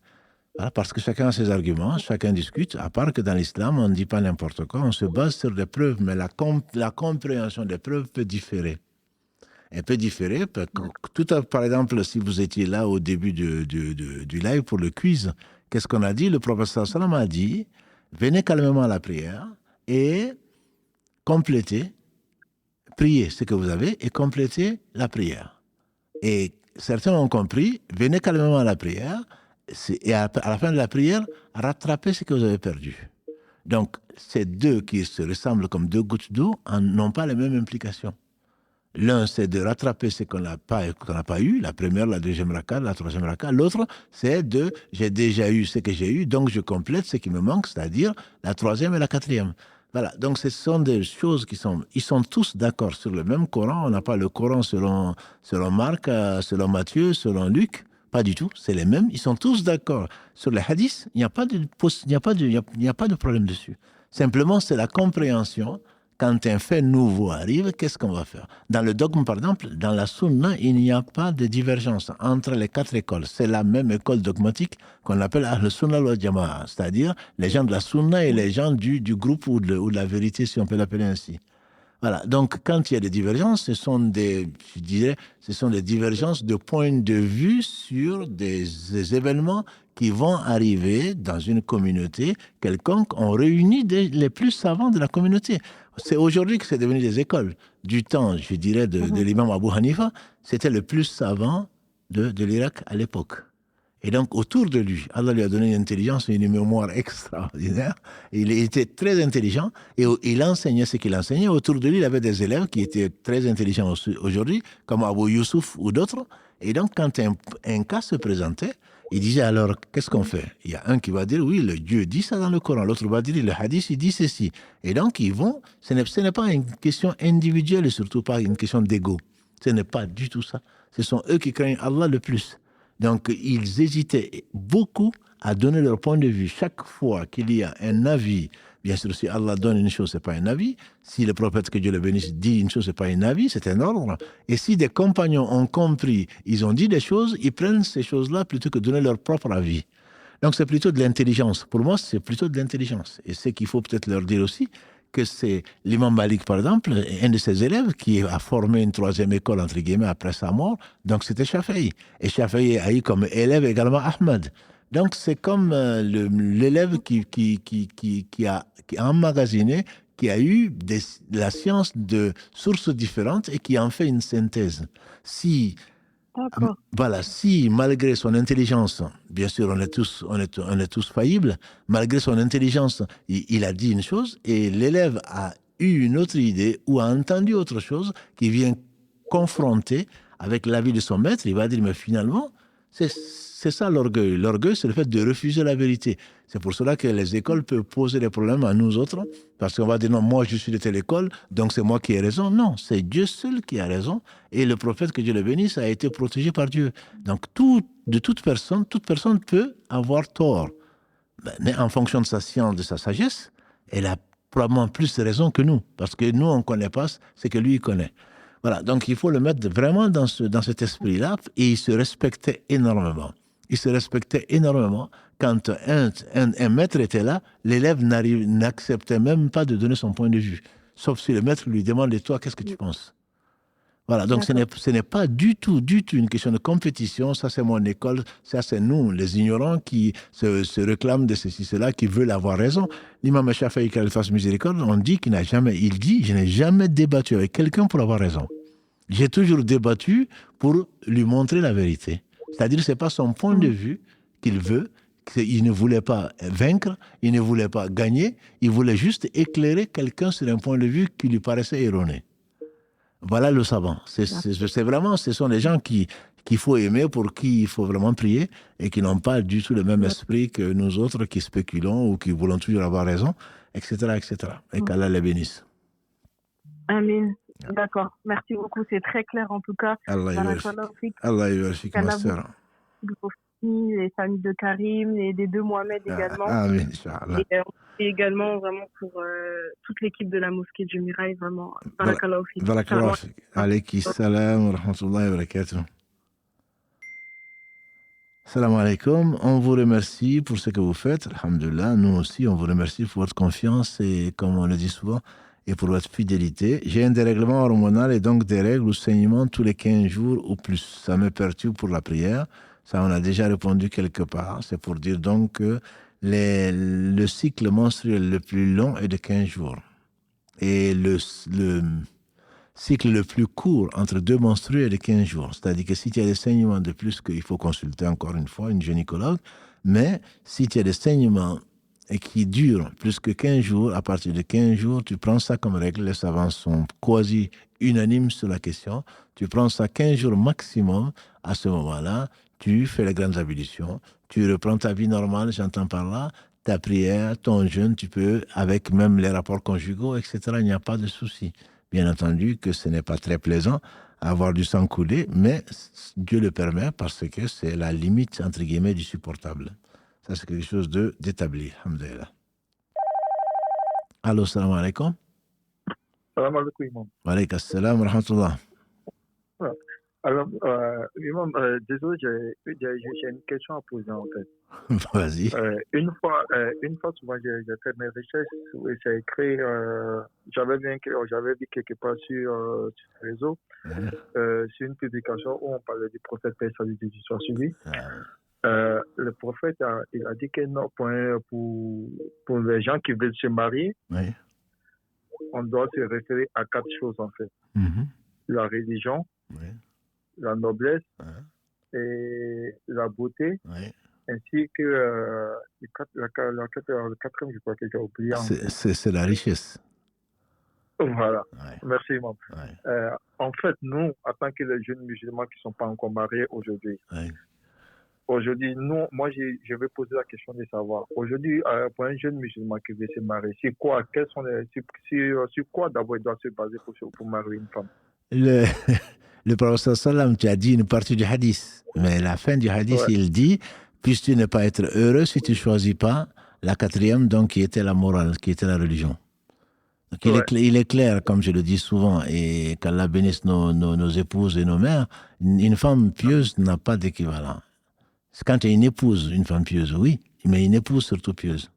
Voilà, parce que chacun a ses arguments, chacun discute, à part que dans l'islam, on ne dit pas n'importe quoi, on se base sur des preuves, mais la compréhension des preuves peut différer. Elle peut différer. Par exemple, si vous étiez là au début du live pour le quiz, qu'est-ce qu'on a dit? Le prophète sallam a dit, venez calmement à la prière et complétez, priez ce que vous avez et complétez la prière. Et certains ont compris, venez calmement à la prière et à la fin de la prière, rattrapez ce que vous avez perdu. Donc, ces deux qui se ressemblent comme 2 gouttes d'eau n'ont pas les mêmes implications. L'un, c'est de rattraper ce qu'on n'a pas eu, la première, la deuxième raka, la troisième raka. L'autre, c'est j'ai déjà eu ce que j'ai eu, donc je complète ce qui me manque, c'est-à-dire la troisième et la quatrième. Voilà, donc ce sont des choses ils sont tous d'accord sur le même Coran. On n'a pas le Coran selon Marc, selon Matthieu, selon Luc. Pas du tout, c'est les mêmes. Ils sont tous d'accord sur les hadiths. Il n'y a pas de problème dessus. Simplement, c'est la compréhension. Quand un fait nouveau arrive, qu'est-ce qu'on va faire? Dans le dogme, par exemple, dans la sunna, il n'y a pas de divergence entre les 4 écoles. C'est la même école dogmatique qu'on appelle Ahl Sunna wal Jama'a, c'est-à-dire les gens de la sunna et les gens du groupe ou de la vérité, si on peut l'appeler ainsi. Voilà. Donc, quand il y a des divergences, ce sont des divergences de point de vue sur des événements qui vont arriver dans une communauté quelconque. On réunit les plus savants de la communauté. C'est aujourd'hui que c'est devenu des écoles. Du temps, je dirais, de l'imam Abu Hanifa, c'était le plus savant de l'Irak à l'époque. Et donc, autour de lui, Allah lui a donné une intelligence et une mémoire extraordinaire. Il était très intelligent et il enseignait ce qu'il enseignait. Autour de lui, il avait des élèves qui étaient très intelligents aujourd'hui, comme Abu Youssouf ou d'autres. Et donc, quand un cas se présentait, il disait alors, qu'est-ce qu'on fait? Il y a un qui va dire, oui, le Dieu dit ça dans le Coran. L'autre va dire, le hadith, il dit ceci. Et donc, ils vont, ce n'est pas une question individuelle et surtout pas une question d'ego. Ce n'est pas du tout ça. Ce sont eux qui craignent Allah le plus. Donc, ils hésitaient beaucoup à donner leur point de vue. Chaque fois qu'il y a un avis, bien sûr, si Allah donne une chose, ce n'est pas un avis. Si le prophète, que Dieu le bénisse, dit une chose, ce n'est pas un avis, c'est un ordre. Et si des compagnons ont compris, ils ont dit des choses, ils prennent ces choses-là plutôt que de donner leur propre avis. Donc, c'est plutôt de l'intelligence. Pour moi, c'est plutôt de l'intelligence. Et ce qu'il faut peut-être leur dire aussi, que c'est l'imam Malik, par exemple, un de ses élèves qui a formé une troisième école, entre guillemets, après sa mort. Donc, c'était Shafi'i. Et Shafi'i a eu comme élève également Ahmad. Donc, c'est comme l'élève qui a emmagasiné, qui a eu la science de sources différentes et qui en fait une synthèse. Si malgré son intelligence, bien sûr, on est tous faillibles, malgré son intelligence, il a dit une chose et l'élève a eu une autre idée ou a entendu autre chose qui vient confronter avec l'avis de son maître, il va dire, mais finalement, c'est ça l'orgueil. L'orgueil, c'est le fait de refuser la vérité. C'est pour cela que les écoles peuvent poser des problèmes à nous autres, parce qu'on va dire, non, moi je suis de telle école, donc c'est moi qui ai raison. Non, c'est Dieu seul qui a raison, et le prophète, que Dieu le bénisse, a été protégé par Dieu. Donc toute personne peut avoir tort. Mais en fonction de sa science, de sa sagesse, elle a probablement plus de raison que nous, parce que nous, on ne connaît pas ce que lui, il connaît. Voilà, donc il faut le mettre vraiment dans cet esprit-là, et il se respectait énormément. Il se respectait énormément. Quand un maître était là, l'élève n'acceptait même pas de donner son point de vue. Sauf si le maître lui demande, et toi, qu'est-ce que tu penses? Voilà, donc ce n'est pas du tout une question de compétition. Ça, c'est mon école. Ça, c'est nous, les ignorants, qui se réclament de ceci, cela, qui veulent avoir raison. L'imam Shafi'i, qu'Allah fasse miséricorde, on dit il dit, je n'ai jamais débattu avec quelqu'un pour avoir raison. J'ai toujours débattu pour lui montrer la vérité. C'est-à-dire que ce n'est pas son point de vue qu'il veut. Il ne voulait pas vaincre, il ne voulait pas gagner, il voulait juste éclairer quelqu'un sur un point de vue qui lui paraissait erroné. Voilà le savant. C'est vraiment, ce sont des gens qu'il faut aimer, pour qui il faut vraiment prier, et qui n'ont pas du tout le même esprit que nous autres qui spéculons ou qui voulons toujours avoir raison, etc. etc. Et qu'Allah les bénisse. Amin. D'accord. Merci beaucoup. C'est très clair en tout cas. Allah ybarfik, ma sœur. Les familles de Karim et des deux Mohamed également. Amin, Inch'Allah. Et également vraiment pour toute l'équipe de la mosquée du Mirail, vraiment. Barakallahu fik. Barakallahu fik. Alayki salam wa rahmatullahi wa barakatuh. Salam alaikum. On vous remercie pour ce que vous faites. Alhamdulillah. Nous aussi, on vous remercie pour votre confiance et, comme on le dit souvent, et pour votre fidélité. J'ai un dérèglement hormonal et donc des règles ou saignements tous les 15 jours ou plus. Ça me perturbe pour la prière. Ça, on a déjà répondu quelque part. C'est pour dire donc que le cycle menstruel le plus long est de 15 jours. Et le cycle le plus court entre deux menstrues est de 15 jours. C'est-à-dire que si tu as des saignements de plus, il faut consulter encore une fois une gynécologue. Mais si tu as des saignements et qui dure plus que 15 jours, à partir de 15 jours, tu prends ça comme règle. Les savants sont quasi unanimes sur la question. Tu prends ça 15 jours maximum. À ce moment-là, tu fais les grandes ablutions. Tu reprends ta vie normale, j'entends par là, ta prière, ton jeûne, tu peux, avec même les rapports conjugaux, etc. Il n'y a pas de souci. Bien entendu que ce n'est pas très plaisant avoir du sang coulé, mais Dieu le permet parce que c'est la limite, entre guillemets, du supportable. Ça, c'est quelque chose d'établi. Alhamdulillah. Allô, salam alaikum. Salam alaikum, imam. Wa alaikum salam wa rahmatullah. Alors, imam, désolé, j'ai une question à poser en fait. Vas-y. Une fois, souvent, j'ai fait mes recherches et j'ai écrit, j'avais vu quelque part sur le réseau, sur une publication où on parlait du prophète, paix et salut de Dieu soit sur lui. Le prophète il a dit que non, pour les gens qui veulent se marier, on doit se référer à 4 choses en fait. La religion, la noblesse et la beauté, ainsi que la quatrième, je crois que j'ai oublié. C'est la richesse. Voilà. Merci, imam. En fait, nous, en tant que les jeunes musulmans qui ne sont pas encore mariés aujourd'hui, nous, moi, je vais poser la question de savoir. Aujourd'hui, pour un jeune musulman qui veut se marier, sur quoi d'abord il doit se baser pour marier une femme? Le prophète sallam, tu as dit une partie du hadith, mais la fin du hadith, il dit, puisses-tu ne pas être heureux si tu ne choisis pas la quatrième, donc qui était la morale, qui était la religion. Donc, il est clair, comme je le dis souvent, et qu'Allah bénisse nos épouses et nos mères, une femme pieuse n'a pas d'équivalent. Quand tu es une femme pieuse, oui, mais une épouse surtout pieuse.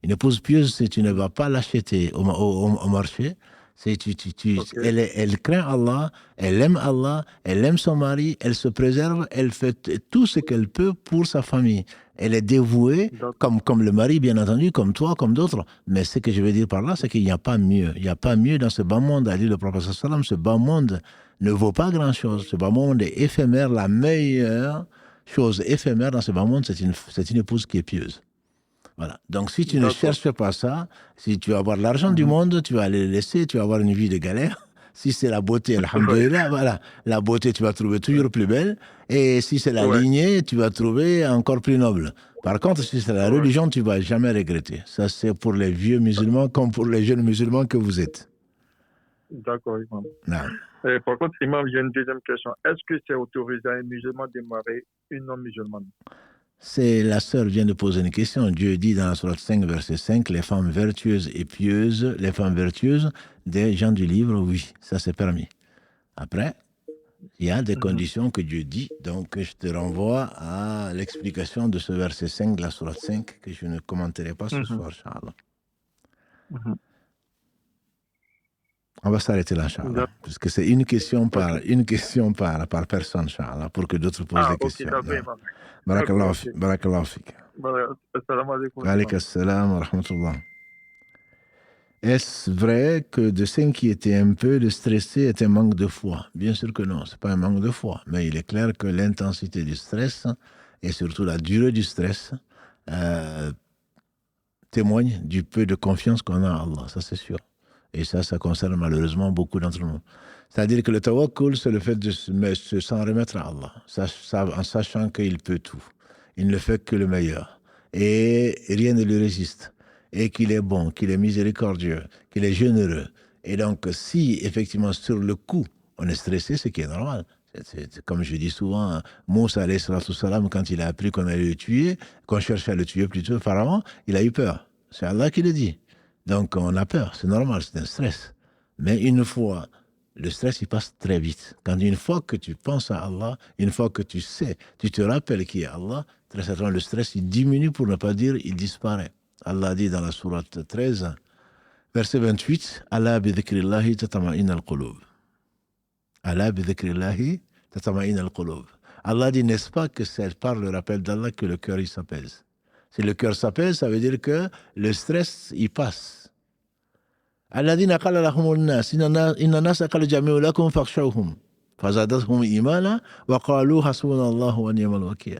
Une épouse pieuse, si tu ne vas pas l'acheter au marché, elle craint Allah, elle aime son mari, elle se préserve, elle fait tout ce qu'elle peut pour sa famille. Elle est dévouée, comme le mari, bien entendu, comme toi, comme d'autres. Mais ce que je veux dire par là, c'est qu'il n'y a pas mieux. Il n'y a pas mieux dans ce bas monde, a dit le prophète sallam. Ce bas monde ne vaut pas grand-chose. Ce bas monde est éphémère. La meilleure chose éphémère dans ce bas monde, c'est une épouse qui est pieuse. Voilà. Donc, si tu ne cherches pas ça, si tu vas avoir l'argent du monde, tu vas aller le laisser, tu vas avoir une vie de galère. Si c'est la beauté, alhamdoulilah, voilà. La beauté, tu vas trouver toujours plus belle. Et si c'est la lignée, tu vas trouver encore plus noble. Par contre, si c'est la religion, tu ne vas jamais regretter. Ça, c'est pour les vieux musulmans comme pour les jeunes musulmans que vous êtes. D'accord, imam. Par contre, imam, j'ai une deuxième question. Est-ce que c'est autorisé à un musulman de marier une non-musulmane? La sœur vient de poser une question. Dieu dit dans la sourate 5, verset 5, les femmes vertueuses et pieuses, les femmes vertueuses des gens du livre, oui, ça c'est permis. Après, il y a des conditions que Dieu dit, donc je te renvoie à l'explication de ce verset 5 de la sourate 5 que je ne commenterai pas ce soir, Inch'Allah. On va s'arrêter là, Inch'Allah, parce que c'est une question par personne, Inch'Allah, pour que d'autres posent des questions. Barakallahu fik. Assalamu alaikum. Alaykum assalam wa rahmatullah. Est-ce vrai que de s'inquiéter un peu, de stresser est un manque de foi? Bien sûr que non, ce n'est pas un manque de foi, mais il est clair que l'intensité du stress et surtout la durée du stress témoigne du peu de confiance qu'on a en Allah, ça c'est sûr. Et ça concerne malheureusement beaucoup d'entre nous. C'est-à-dire que le tawakkul, c'est le fait de s'en remettre à Allah, en sachant qu'il peut tout. Il ne fait que le meilleur. Et rien ne lui résiste. Et qu'il est bon, qu'il est miséricordieux, qu'il est généreux. Et donc, si effectivement, sur le coup, on est stressé, c'est qui est normal. C'est comme je dis souvent, Moussa, alayhi salatu salam, quand il a appris qu'on allait le tuer, qu'on cherchait à le tuer plutôt, Pharaon, il a eu peur. C'est Allah qui le dit. Donc, on a peur, c'est normal, c'est un stress. Mais une fois, le stress, il passe très vite. Une fois que tu penses à Allah, une fois que tu sais, tu te rappelles qui est Allah, très certainement, le stress, il diminue, pour ne pas dire, il disparaît. Allah dit dans la sourate 13, verset 28, « Allah bi dhikrillahi tatama'inna al-qulub » Allah bi dhikrillahi tatama'inna al-qulub. Allah dit, n'est-ce pas que c'est par le rappel d'Allah que le cœur, il s'apaise. Si le cœur s'apaise, ça veut dire que le stress, il passe. الذين قال لهم الناس إن الناس قد جمعوا لكم فاخشوهم فزادتهم إيمانا وقالوا حسبنا الله ونعم الوكيل.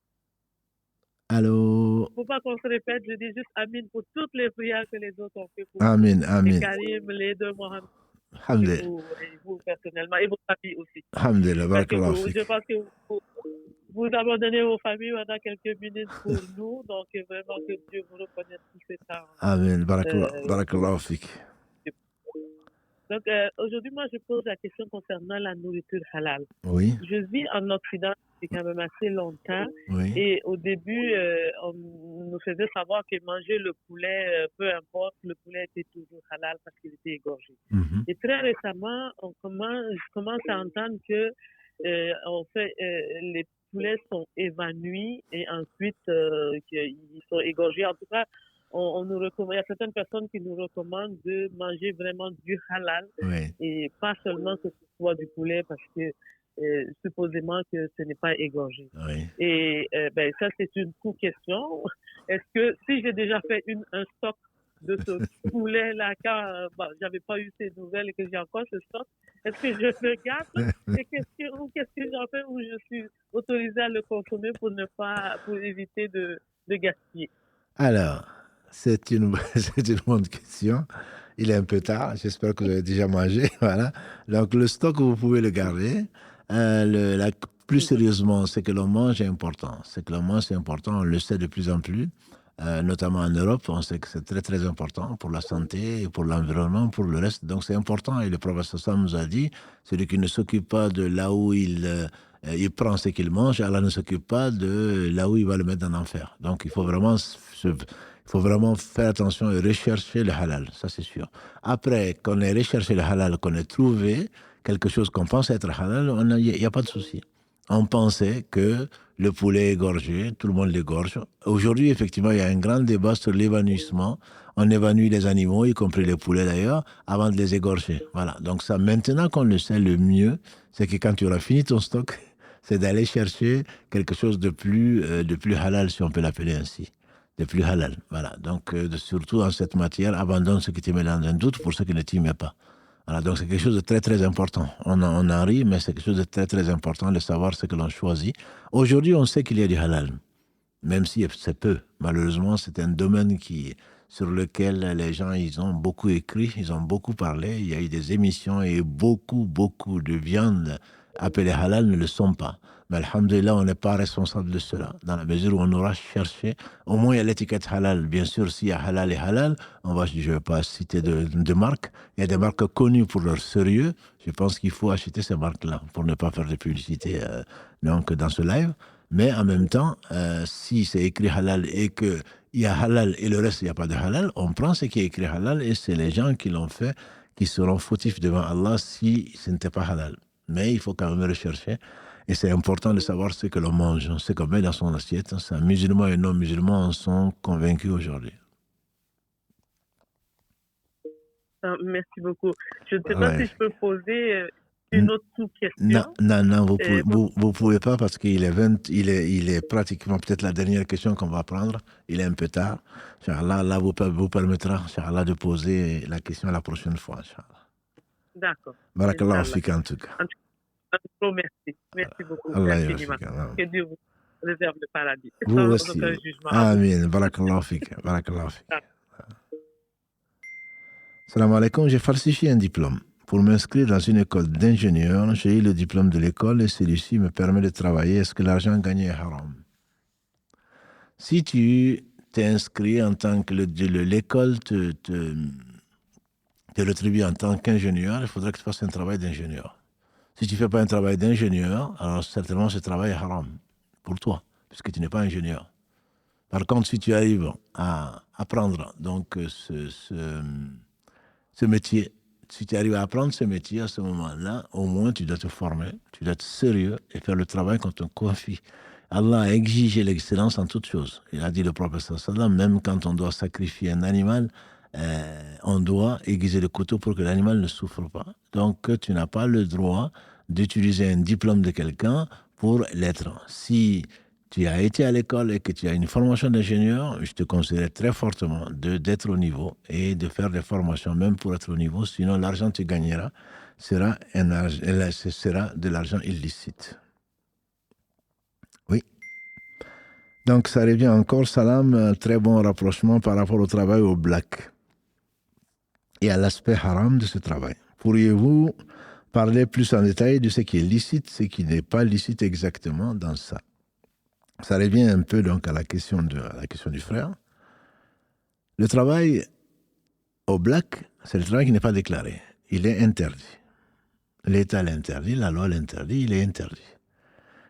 Allô? Il ne faut pas qu'on se répète, je dis juste Amin pour toutes les prières que les autres ont fait pour Amin, vous. amin. Et Karim, les deux Mohamed, et vous personnellement, et vos familles aussi. Alhamdulillah, barakallahu Je pense que vous abandonnez vos familles pendant quelques minutes pour nous, donc vraiment que Dieu vous reconnaisse tous ces temps. Amin, barakallahu fik. Donc, aujourd'hui, moi, je pose la question concernant la nourriture halal. Oui. Je vis en Occident depuis quand même assez longtemps. Oui. Et au début, on nous faisait savoir que manger le poulet, peu importe, le poulet était toujours halal parce qu'il était égorgé. Mm-hmm. Et très récemment, je commence à entendre que les poulets sont évanouis et ensuite qu'ils sont égorgés. En tout cas, il y a certaines personnes qui nous recommandent de manger vraiment du halal et pas seulement que ce soit du poulet parce que supposément que ce n'est pas égorgé. Oui. Et ça, c'est une question. Est-ce que si j'ai déjà fait un stock de ce poulet-là quand j'avais pas eu ces nouvelles et que j'ai encore ce stock, est-ce que je le garde et qu'est-ce que j'en fais où je suis autorisée à le consommer pour éviter de gaspiller? Alors, c'est une bonne question. Il est un peu tard. J'espère que vous avez déjà mangé. Voilà. Donc, le stock, vous pouvez le garder. Plus sérieusement, ce que l'on mange est important. Ce que l'on mange, c'est important. On le sait de plus en plus. Notamment en Europe, on sait que c'est très, très important pour la santé, pour l'environnement, pour le reste. Donc, c'est important. Et le prophète Sam nous a dit, celui qui ne s'occupe pas de là où il prend ce qu'il mange, Allah ne s'occupe pas de là où il va le mettre en enfer. Donc, il faut vraiment faire attention et rechercher le halal, ça c'est sûr. Après, qu'on ait recherché le halal, qu'on ait trouvé quelque chose qu'on pense être halal, il n'y a pas de souci. On pensait que le poulet égorgé, tout le monde l'égorge. Aujourd'hui, effectivement, il y a un grand débat sur l'évanouissement. On évanouit les animaux, y compris les poulets d'ailleurs, avant de les égorger. Voilà. Donc ça, maintenant qu'on le sait, le mieux, c'est que quand tu auras fini ton stock, c'est d'aller chercher quelque chose de plus halal, si on peut l'appeler ainsi. De plus halal. Voilà. Donc, surtout en cette matière, abandonne ce qui te met dans un doute pour ce qui ne t'y met pas. Voilà. Donc, c'est quelque chose de très, très important. On en rit, mais c'est quelque chose de très, très important de savoir ce que l'on choisit. Aujourd'hui, on sait qu'il y a du halal, même si c'est peu. Malheureusement, c'est un domaine sur lequel les gens, ils ont beaucoup écrit, ils ont beaucoup parlé. Il y a eu des émissions et beaucoup de viandes appelées halal ne le sont pas. Mais alhamdoulilah, on n'est pas responsable de cela. Dans la mesure où on aura cherché, au moins il y a l'étiquette halal. Bien sûr, s'il y a halal et halal, je ne vais pas citer de marques. Il y a des marques connues pour leur sérieux. Je pense qu'il faut acheter ces marques-là pour ne pas faire de publicité donc, dans ce live. Mais en même temps, si c'est écrit halal et qu'il y a halal et le reste, il n'y a pas de halal, on prend ce qui est écrit halal et c'est les gens qui l'ont fait qui seront fautifs devant Allah si ce n'était pas halal. Mais il faut quand même rechercher. Et c'est important de savoir ce que l'on mange, ce qu'on met dans son assiette. Ça, musulmans et non-musulmans en sont convaincus aujourd'hui. Merci beaucoup. Je ne sais pas si je peux poser une autre question. Non, vous pouvez pas parce qu'il est pratiquement peut-être la dernière question qu'on va prendre. Il est un peu tard. Inch'Allah, Allah vous permettra, Inch'Allah, de poser la question la prochaine fois. Inch'Allah. D'accord. Barakallahu fik en tout cas. Merci. Merci beaucoup. Allah que Dieu vous réserve le paradis. Vous aussi. Amin. Barakallahu fik. Salam alaikum. J'ai falsifié un diplôme. Pour m'inscrire dans une école d'ingénieur, j'ai eu le diplôme de l'école et celui-ci me permet de travailler. Est-ce que l'argent gagné est haram? Si tu t'es inscrit en tant que l'école te rétribue en tant qu'ingénieur, il faudrait que tu fasses un travail d'ingénieur. Si tu ne fais pas un travail d'ingénieur, alors certainement ce travail est haram pour toi, puisque tu n'es pas ingénieur. Par contre, si tu arrives à apprendre donc, ce métier, si tu arrives à apprendre ce métier à ce moment-là, au moins tu dois te former, tu dois être sérieux et faire le travail qu'on te confie. Allah a exigé l'excellence en toutes choses. Il a dit le prophète sallallahu, même quand on doit sacrifier un animal, on doit aiguiser le couteau pour que l'animal ne souffre pas. Donc, tu n'as pas le droit d'utiliser un diplôme de quelqu'un pour l'être. Si tu as été à l'école et que tu as une formation d'ingénieur, je te conseillerais très fortement d'être au niveau et de faire des formations même pour être au niveau. Sinon, l'argent que tu gagneras sera de l'argent illicite. Oui. Donc, ça revient encore, Salam, très bon rapprochement par rapport au travail au black et à l'aspect haram de ce travail. Pourriez-vous parler plus en détail de ce qui est licite, ce qui n'est pas licite exactement dans ça? Ça revient un peu donc à la question du frère. Le travail au black, c'est le travail qui n'est pas déclaré. Il est interdit. L'État l'interdit, la loi l'interdit, il est interdit.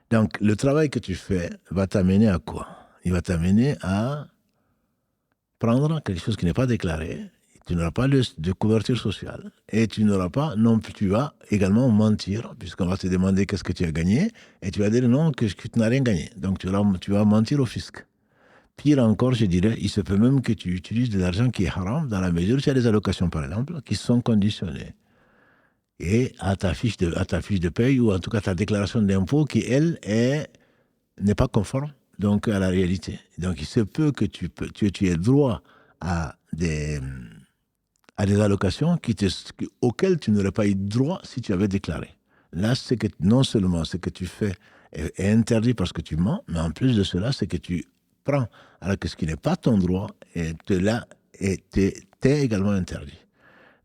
Donc, le travail que tu fais va t'amener à quoi? Il va t'amener à prendre quelque chose qui n'est pas déclaré. Tu n'auras pas de couverture sociale. Et tu n'auras pas, non plus, tu vas également mentir, puisqu'on va te demander qu'est-ce que tu as gagné, et tu vas dire non, que tu n'as rien gagné. Donc, tu vas mentir au fisc. Pire encore, je dirais, il se peut même que tu utilises de l'argent qui est haram, dans la mesure où tu as des allocations, par exemple, qui sont conditionnées. Et à ta fiche de paye, ou en tout cas ta déclaration d'impôt, qui, elle, n'est pas conforme donc, à la réalité. Donc, il se peut que tu aies droit à des allocations auxquelles tu n'aurais pas eu droit si tu avais déclaré. Là, c'est que non seulement ce que tu fais est interdit parce que tu mens, mais en plus de cela, c'est que tu prends alors que ce qui n'est pas ton droit t'est également interdit.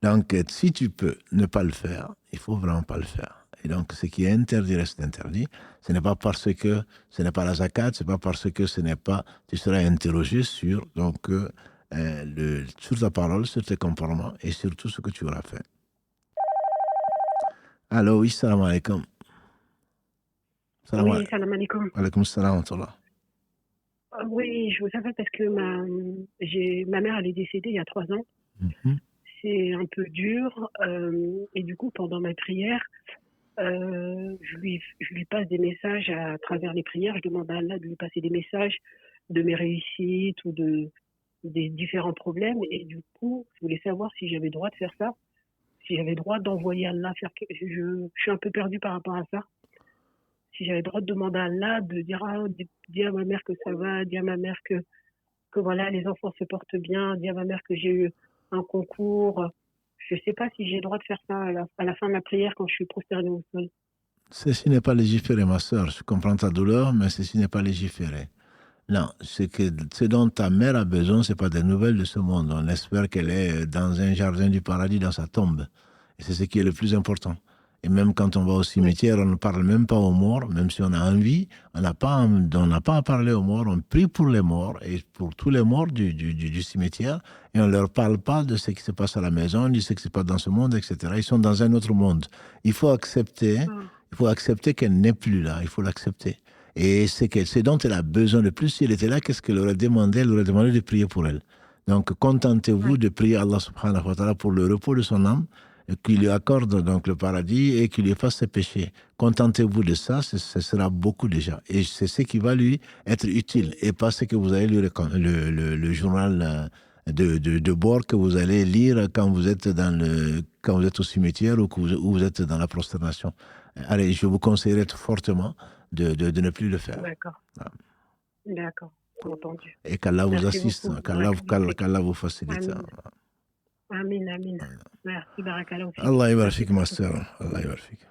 Donc, si tu peux ne pas le faire, il ne faut vraiment pas le faire. Et donc, ce qui est interdit reste interdit. Ce n'est pas parce que ce n'est pas la zakat, ce n'est pas parce que tu seras interrogé sur ta parole, sur tes comportements et sur tout ce que tu auras fait. Allô, oui, salam alaikum. Oui, salam alaikum. Alaikum salam wa. Oui, je vous appelle parce que ma mère, elle est décédée il y a 3 ans. Mm-hmm. C'est un peu dur. Et du coup, pendant ma prière, je lui passe des messages à travers les prières. Je demande à Allah de lui passer des messages de mes réussites ou des différents problèmes. Et du coup, je voulais savoir si j'avais le droit de faire ça, si j'avais le droit d'envoyer Allah faire. Je suis un peu perdue par rapport à ça. Si j'avais le droit de demander à Allah de dire à ma mère que ça va, dire à ma mère que voilà, les enfants se portent bien, dire à ma mère que j'ai eu un concours. Je ne sais pas si j'ai le droit de faire ça à la fin de ma prière quand je suis prosternée au sol. Ceci n'est pas légiféré, ma sœur. Je comprends ta douleur, mais ceci n'est pas légiféré. Non, ce dont ta mère a besoin, ce n'est pas des nouvelles de ce monde. On espère qu'elle est dans un jardin du paradis, dans sa tombe. Et c'est ce qui est le plus important. Et même quand on va au cimetière, on ne parle même pas aux morts, même si on a envie, on n'a pas à parler aux morts, on prie pour les morts et pour tous les morts du cimetière, et on ne leur parle pas de ce qui se passe à la maison, de ce qui se passe dans ce monde, etc. Ils sont dans un autre monde. Il faut accepter qu'elle n'est plus là, il faut l'accepter. Et c'est dont elle a besoin le plus. Si elle était là, qu'est-ce qu'elle aurait demandé? Elle aurait demandé de prier pour elle. Donc, contentez-vous de prier Allah subhanahu wa ta'ala pour le repos de son âme, qu'il lui accorde donc le paradis et qu'il lui efface ses péchés. Contentez-vous de ça, ce sera beaucoup déjà. Et c'est ce qui va lui être utile, et pas ce que vous allez lire le journal de bord que vous allez lire quand vous êtes au cimetière ou que vous êtes dans la prosternation. Allez, je vous conseillerais fortement de ne plus le faire. D'accord. Voilà. D'accord, entendu. Et qu'Allah vous assiste, qu'Allah vous facilite. Amin, amin. Merci, barakallahu fik. Allah yabarak, ma sœur. Allah yabarak.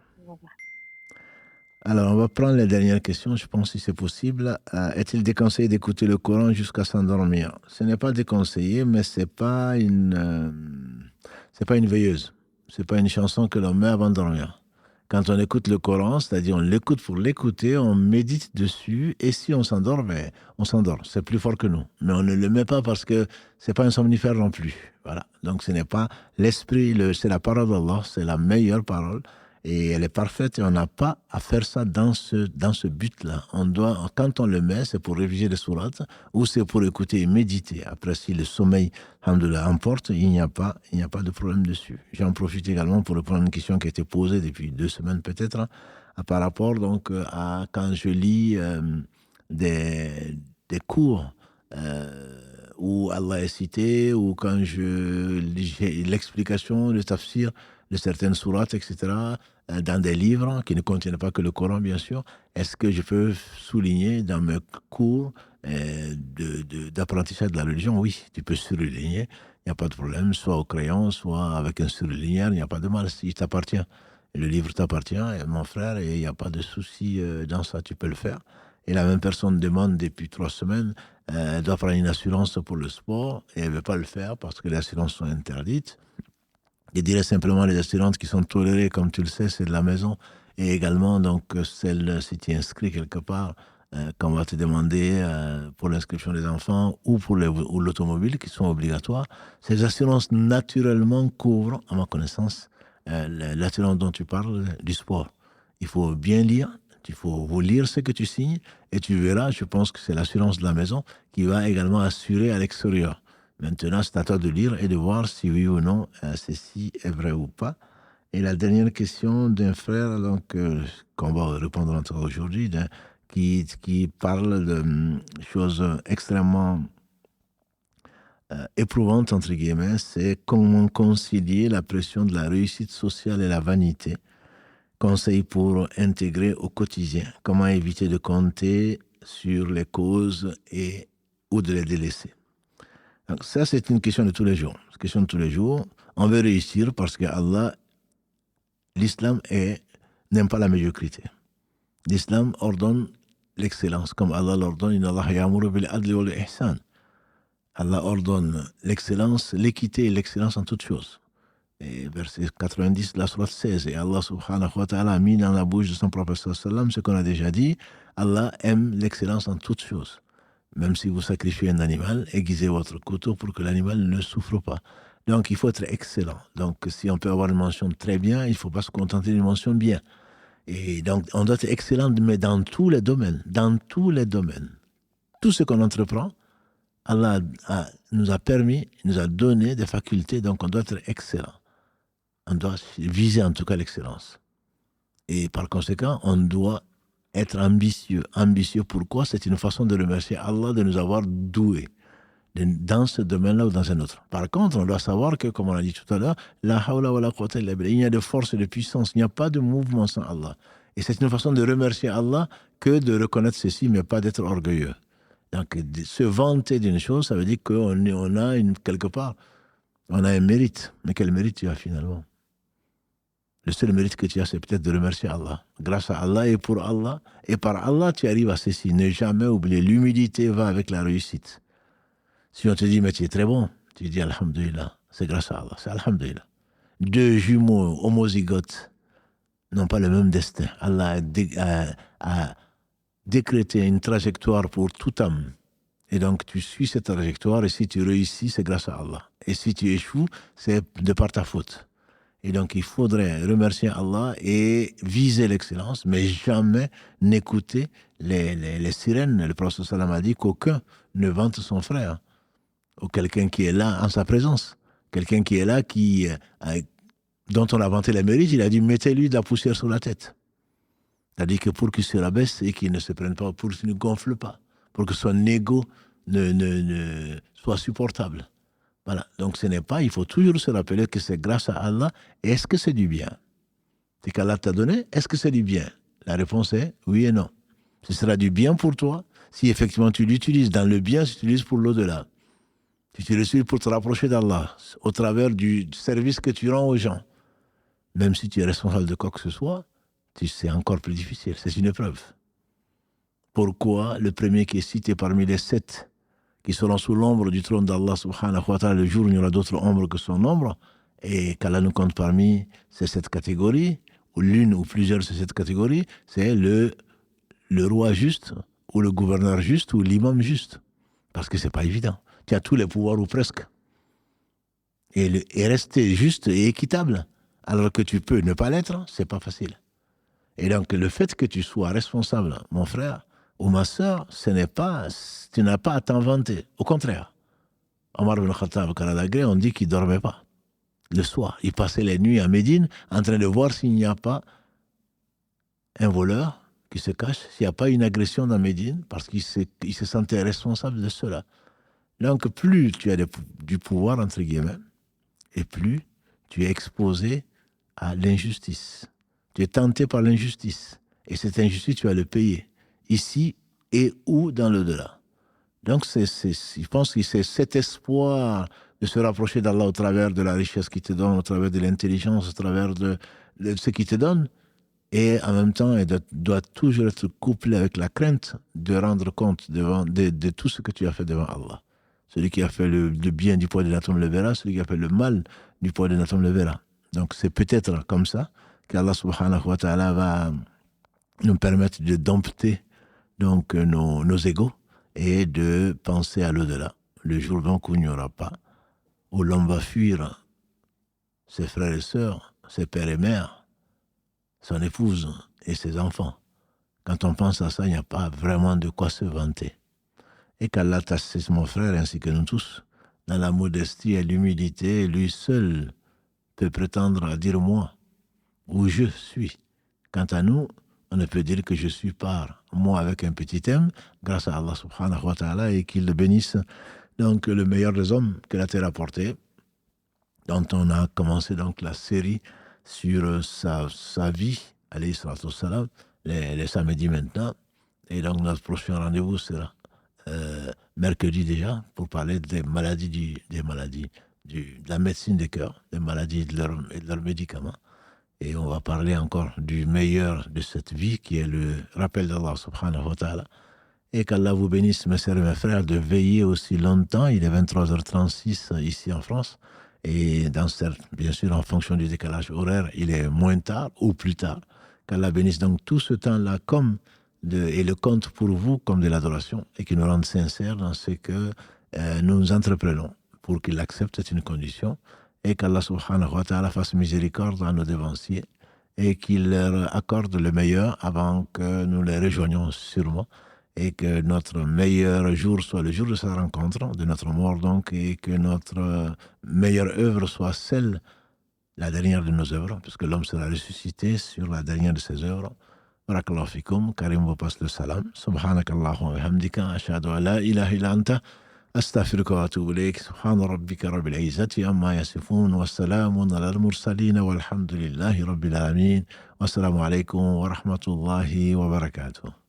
Alors, on va prendre les dernières questions, je pense, si c'est possible. Est-il déconseillé d'écouter le Coran jusqu'à s'endormir? Ce n'est pas déconseillé, mais c'est pas une veilleuse. C'est pas une chanson que l'on met avant de dormir. Quand on écoute le Coran, c'est-à-dire on l'écoute pour l'écouter, on médite dessus, et si on s'endort, on s'endort. C'est plus fort que nous. Mais on ne le met pas parce que c'est pas un somnifère non plus. Voilà. Donc ce n'est pas l'esprit, c'est la parole d'Allah, c'est la meilleure parole, et elle est parfaite, et on n'a pas à faire ça dans ce but-là. Quand on le met, c'est pour réviser les sourates, ou c'est pour écouter et méditer. Après, si le sommeil, alhamdoulilah, emporte, il n'y a pas de problème dessus. J'en profite également pour répondre à une question qui a été posée depuis 2 semaines peut-être, par rapport donc à quand je lis des cours où Allah est cité, ou quand je lis l'explication, le tafsir de certaines sourates, etc., dans des livres qui ne contiennent pas que le Coran, bien sûr, est-ce que je peux souligner dans mes cours d'apprentissage de la religion? Oui, tu peux surligner, il n'y a pas de problème, soit au crayon, soit avec un surligneur, il n'y a pas de mal, il t'appartient. Le livre t'appartient, mon frère, et il n'y a pas de souci dans ça, tu peux le faire. et la même personne demande depuis 3 semaines, elle doit prendre une assurance pour le sport, et elle ne veut pas le faire parce que les assurances sont interdites. Je dirais simplement les assurances qui sont tolérées, comme tu le sais, c'est de la maison, et également donc celle, si tu es inscrit quelque part, qu'on va te demander pour l'inscription des enfants ou pour l'automobile, qui sont obligatoires. Ces assurances naturellement couvrent, à ma connaissance, l'assurance dont tu parles, du sport. Il faut bien lire, il faut lire ce que tu signes, et tu verras, je pense que c'est l'assurance de la maison qui va également assurer à l'extérieur. Maintenant, c'est à toi de lire et de voir si oui ou non ceci est vrai ou pas. Et la dernière question d'un frère, donc, qu'on va répondre encore aujourd'hui, qui parle de choses extrêmement éprouvantes, entre guillemets, c'est comment concilier la pression de la réussite sociale et la vanité. Conseil pour intégrer au quotidien. Comment éviter de compter sur les causes ou de les délaisser. Donc ça, c'est une question de tous les jours. C'est une question de tous les jours. On veut réussir parce que Allah, l'islam n'aime pas la médiocrité. L'islam ordonne l'excellence, comme Allah l'ordonne. Inna Allah ya'muru bil adli wal ihsan. Allah ordonne l'excellence, l'équité et l'excellence en toutes choses. Et verset 90 de la sourate 16. Et Allah subhanahu wa ta'ala a mis dans la bouche de son prophète sallam ce qu'on a déjà dit. Allah aime l'excellence en toutes choses. Même si vous sacrifiez un animal, aiguisez votre couteau pour que l'animal ne souffre pas. Donc il faut être excellent. Donc si on peut avoir une mention très bien, il ne faut pas se contenter d'une mention bien. Et donc on doit être excellent, mais dans tous les domaines. Dans tous les domaines. Tout ce qu'on entreprend, Allah nous a permis, nous a donné des facultés, donc on doit être excellent. On doit viser en tout cas l'excellence. Et par conséquent, on doit être ambitieux. Ambitieux, pourquoi? C'est une façon de remercier Allah de nous avoir doués dans ce domaine-là ou dans un autre. Par contre, on doit savoir que, comme on a dit tout à l'heure, la hawla wa la quwwata illa billah, il y a de force et de puissance, il n'y a pas de mouvement sans Allah. Et c'est une façon de remercier Allah que de reconnaître ceci, mais pas d'être orgueilleux. Donc, se vanter d'une chose, ça veut dire qu'on a quelque part, on a un mérite. Mais quel mérite tu as finalement? Le seul mérite que tu as, c'est peut-être de remercier Allah. Grâce à Allah et pour Allah, et par Allah, tu arrives à ceci. Ne jamais oublier, l'humilité va avec la réussite. Si on te dit, mais tu es très bon, tu dis Alhamdulillah, c'est grâce à Allah, c'est Alhamdulillah. 2 jumeaux homozygotes n'ont pas le même destin. Allah a décrété une trajectoire pour toute âme. Et donc, tu suis cette trajectoire, et si tu réussis, c'est grâce à Allah. Et si tu échoues, c'est de par ta faute. Et donc, il faudrait remercier Allah et viser l'excellence, mais jamais n'écouter les sirènes. Le prophète sallam a dit qu'aucun ne vante son frère, ou quelqu'un qui est là en sa présence. Quelqu'un qui est là, dont on a vanté les mérites, il a dit, mettez-lui de la poussière sur la tête. C'est-à-dire que pour qu'il se rabaisse et qu'il ne se prenne pas, pour qu'il ne gonfle pas, pour que son ego ne soit supportable. Voilà, donc ce n'est pas, il faut toujours se rappeler que c'est grâce à Allah. Est-ce que c'est du bien? C'est qu'Allah t'a donné, est-ce que c'est du bien? La réponse est oui et non. Ce sera du bien pour toi si effectivement tu l'utilises dans le bien, si tu l'utilises pour l'au-delà. Si tu l'utilises pour te rapprocher d'Allah, au travers du service que tu rends aux gens, même si tu es responsable de quoi que ce soit, c'est encore plus difficile, c'est une épreuve. Pourquoi le premier qui est cité parmi les 7 qui seront sous l'ombre du trône d'Allah subhanahu wa ta'ala le jour où il y aura d'autres ombres que son ombre, et qu'Allah nous compte parmi ces 7 catégories, ou l'une ou plusieurs de ces 7 catégories, c'est le roi juste, ou le gouverneur juste, ou l'imam juste. Parce que c'est pas évident. Tu as tous les pouvoirs, ou presque. Et rester juste et équitable, alors que tu peux ne pas l'être, c'est pas facile. Et donc, le fait que tu sois responsable, mon frère, ou ma sœur, tu n'as pas à t'en vanter. Au contraire. Omar ibn Khattab, on dit qu'il ne dormait pas. Le soir, il passait les nuits à Médine en train de voir s'il n'y a pas un voleur qui se cache, s'il n'y a pas une agression dans Médine, parce qu'il se sentait responsable de cela. Donc, plus tu as du pouvoir, entre guillemets, et plus tu es exposé à l'injustice. Tu es tenté par l'injustice. Et cette injustice, tu vas le payer. Ici et ou dans l'au-delà. Donc, je pense que c'est cet espoir de se rapprocher d'Allah au travers de la richesse qu'il te donne, au travers de l'intelligence, au travers de ce qu'il te donne, Et en même temps, elle doit toujours être couplée avec la crainte de rendre compte de tout ce que tu as fait devant Allah. Celui qui a fait le bien du poids de l'atome le verra, celui qui a fait le mal du poids de l'atome le verra. Donc c'est peut-être comme ça qu'Allah subhanahu wa ta'ala va nous permettre de dompter donc nos égos et de penser à l'au-delà. Le jour donc où il n'y aura pas, où l'homme va fuir ses frères et sœurs, ses pères et mères, son épouse et ses enfants. Quand on pense à ça, il n'y a pas vraiment de quoi se vanter. Et qu'Allah t'assiste, mon frère, ainsi que nous tous, dans la modestie et l'humilité, lui seul peut prétendre à dire moi, où je suis. Quant à nous, on ne peut dire que je suis par moi avec un petit M, grâce à Allah subhanahu wa ta'ala, et qu'il le bénisse. Donc, le meilleur des hommes que la terre a porté, dont on a commencé donc la série sur sa vie, alayhi salatu wassalam, les samedis maintenant. Et donc, notre prochain rendez-vous sera mercredi déjà, pour parler des maladies, de la médecine des cœurs, des maladies et de leurs médicaments. Et on va parler encore du meilleur de cette vie, qui est le rappel d'Allah subhanahu wa ta'ala. Et qu'Allah vous bénisse, mes sœurs et mes frères, de veiller aussi longtemps. Il est 23h36 ici en France. Et bien sûr, en fonction du décalage horaire, il est moins tard ou plus tard. Qu'Allah bénisse donc tout ce temps-là et le compte pour vous comme de l'adoration, et qu'il nous rende sincères dans ce que nous entreprenons. Pour qu'il accepte, c'est une condition. Et qu'Allah subhanahu wa ta'ala fasse miséricorde à nos dévanciers et qu'il leur accorde le meilleur avant que nous les rejoignions sûrement, et que notre meilleur jour soit le jour de sa rencontre, de notre mort donc, et que notre meilleure œuvre soit celle, la dernière de nos œuvres, puisque l'homme sera ressuscité sur la dernière de ses œuvres. Barakallahu fikum, Karim vous passe le salam. Subhanakallahumma wa bihamdika, ashhadu an la ilaha illa anta, أستغفرك وأتوب إليك. سبحان ربك رب العزة عما يصفون والسلام على المرسلين والحمد لله رب العالمين والسلام عليكم ورحمة الله وبركاته.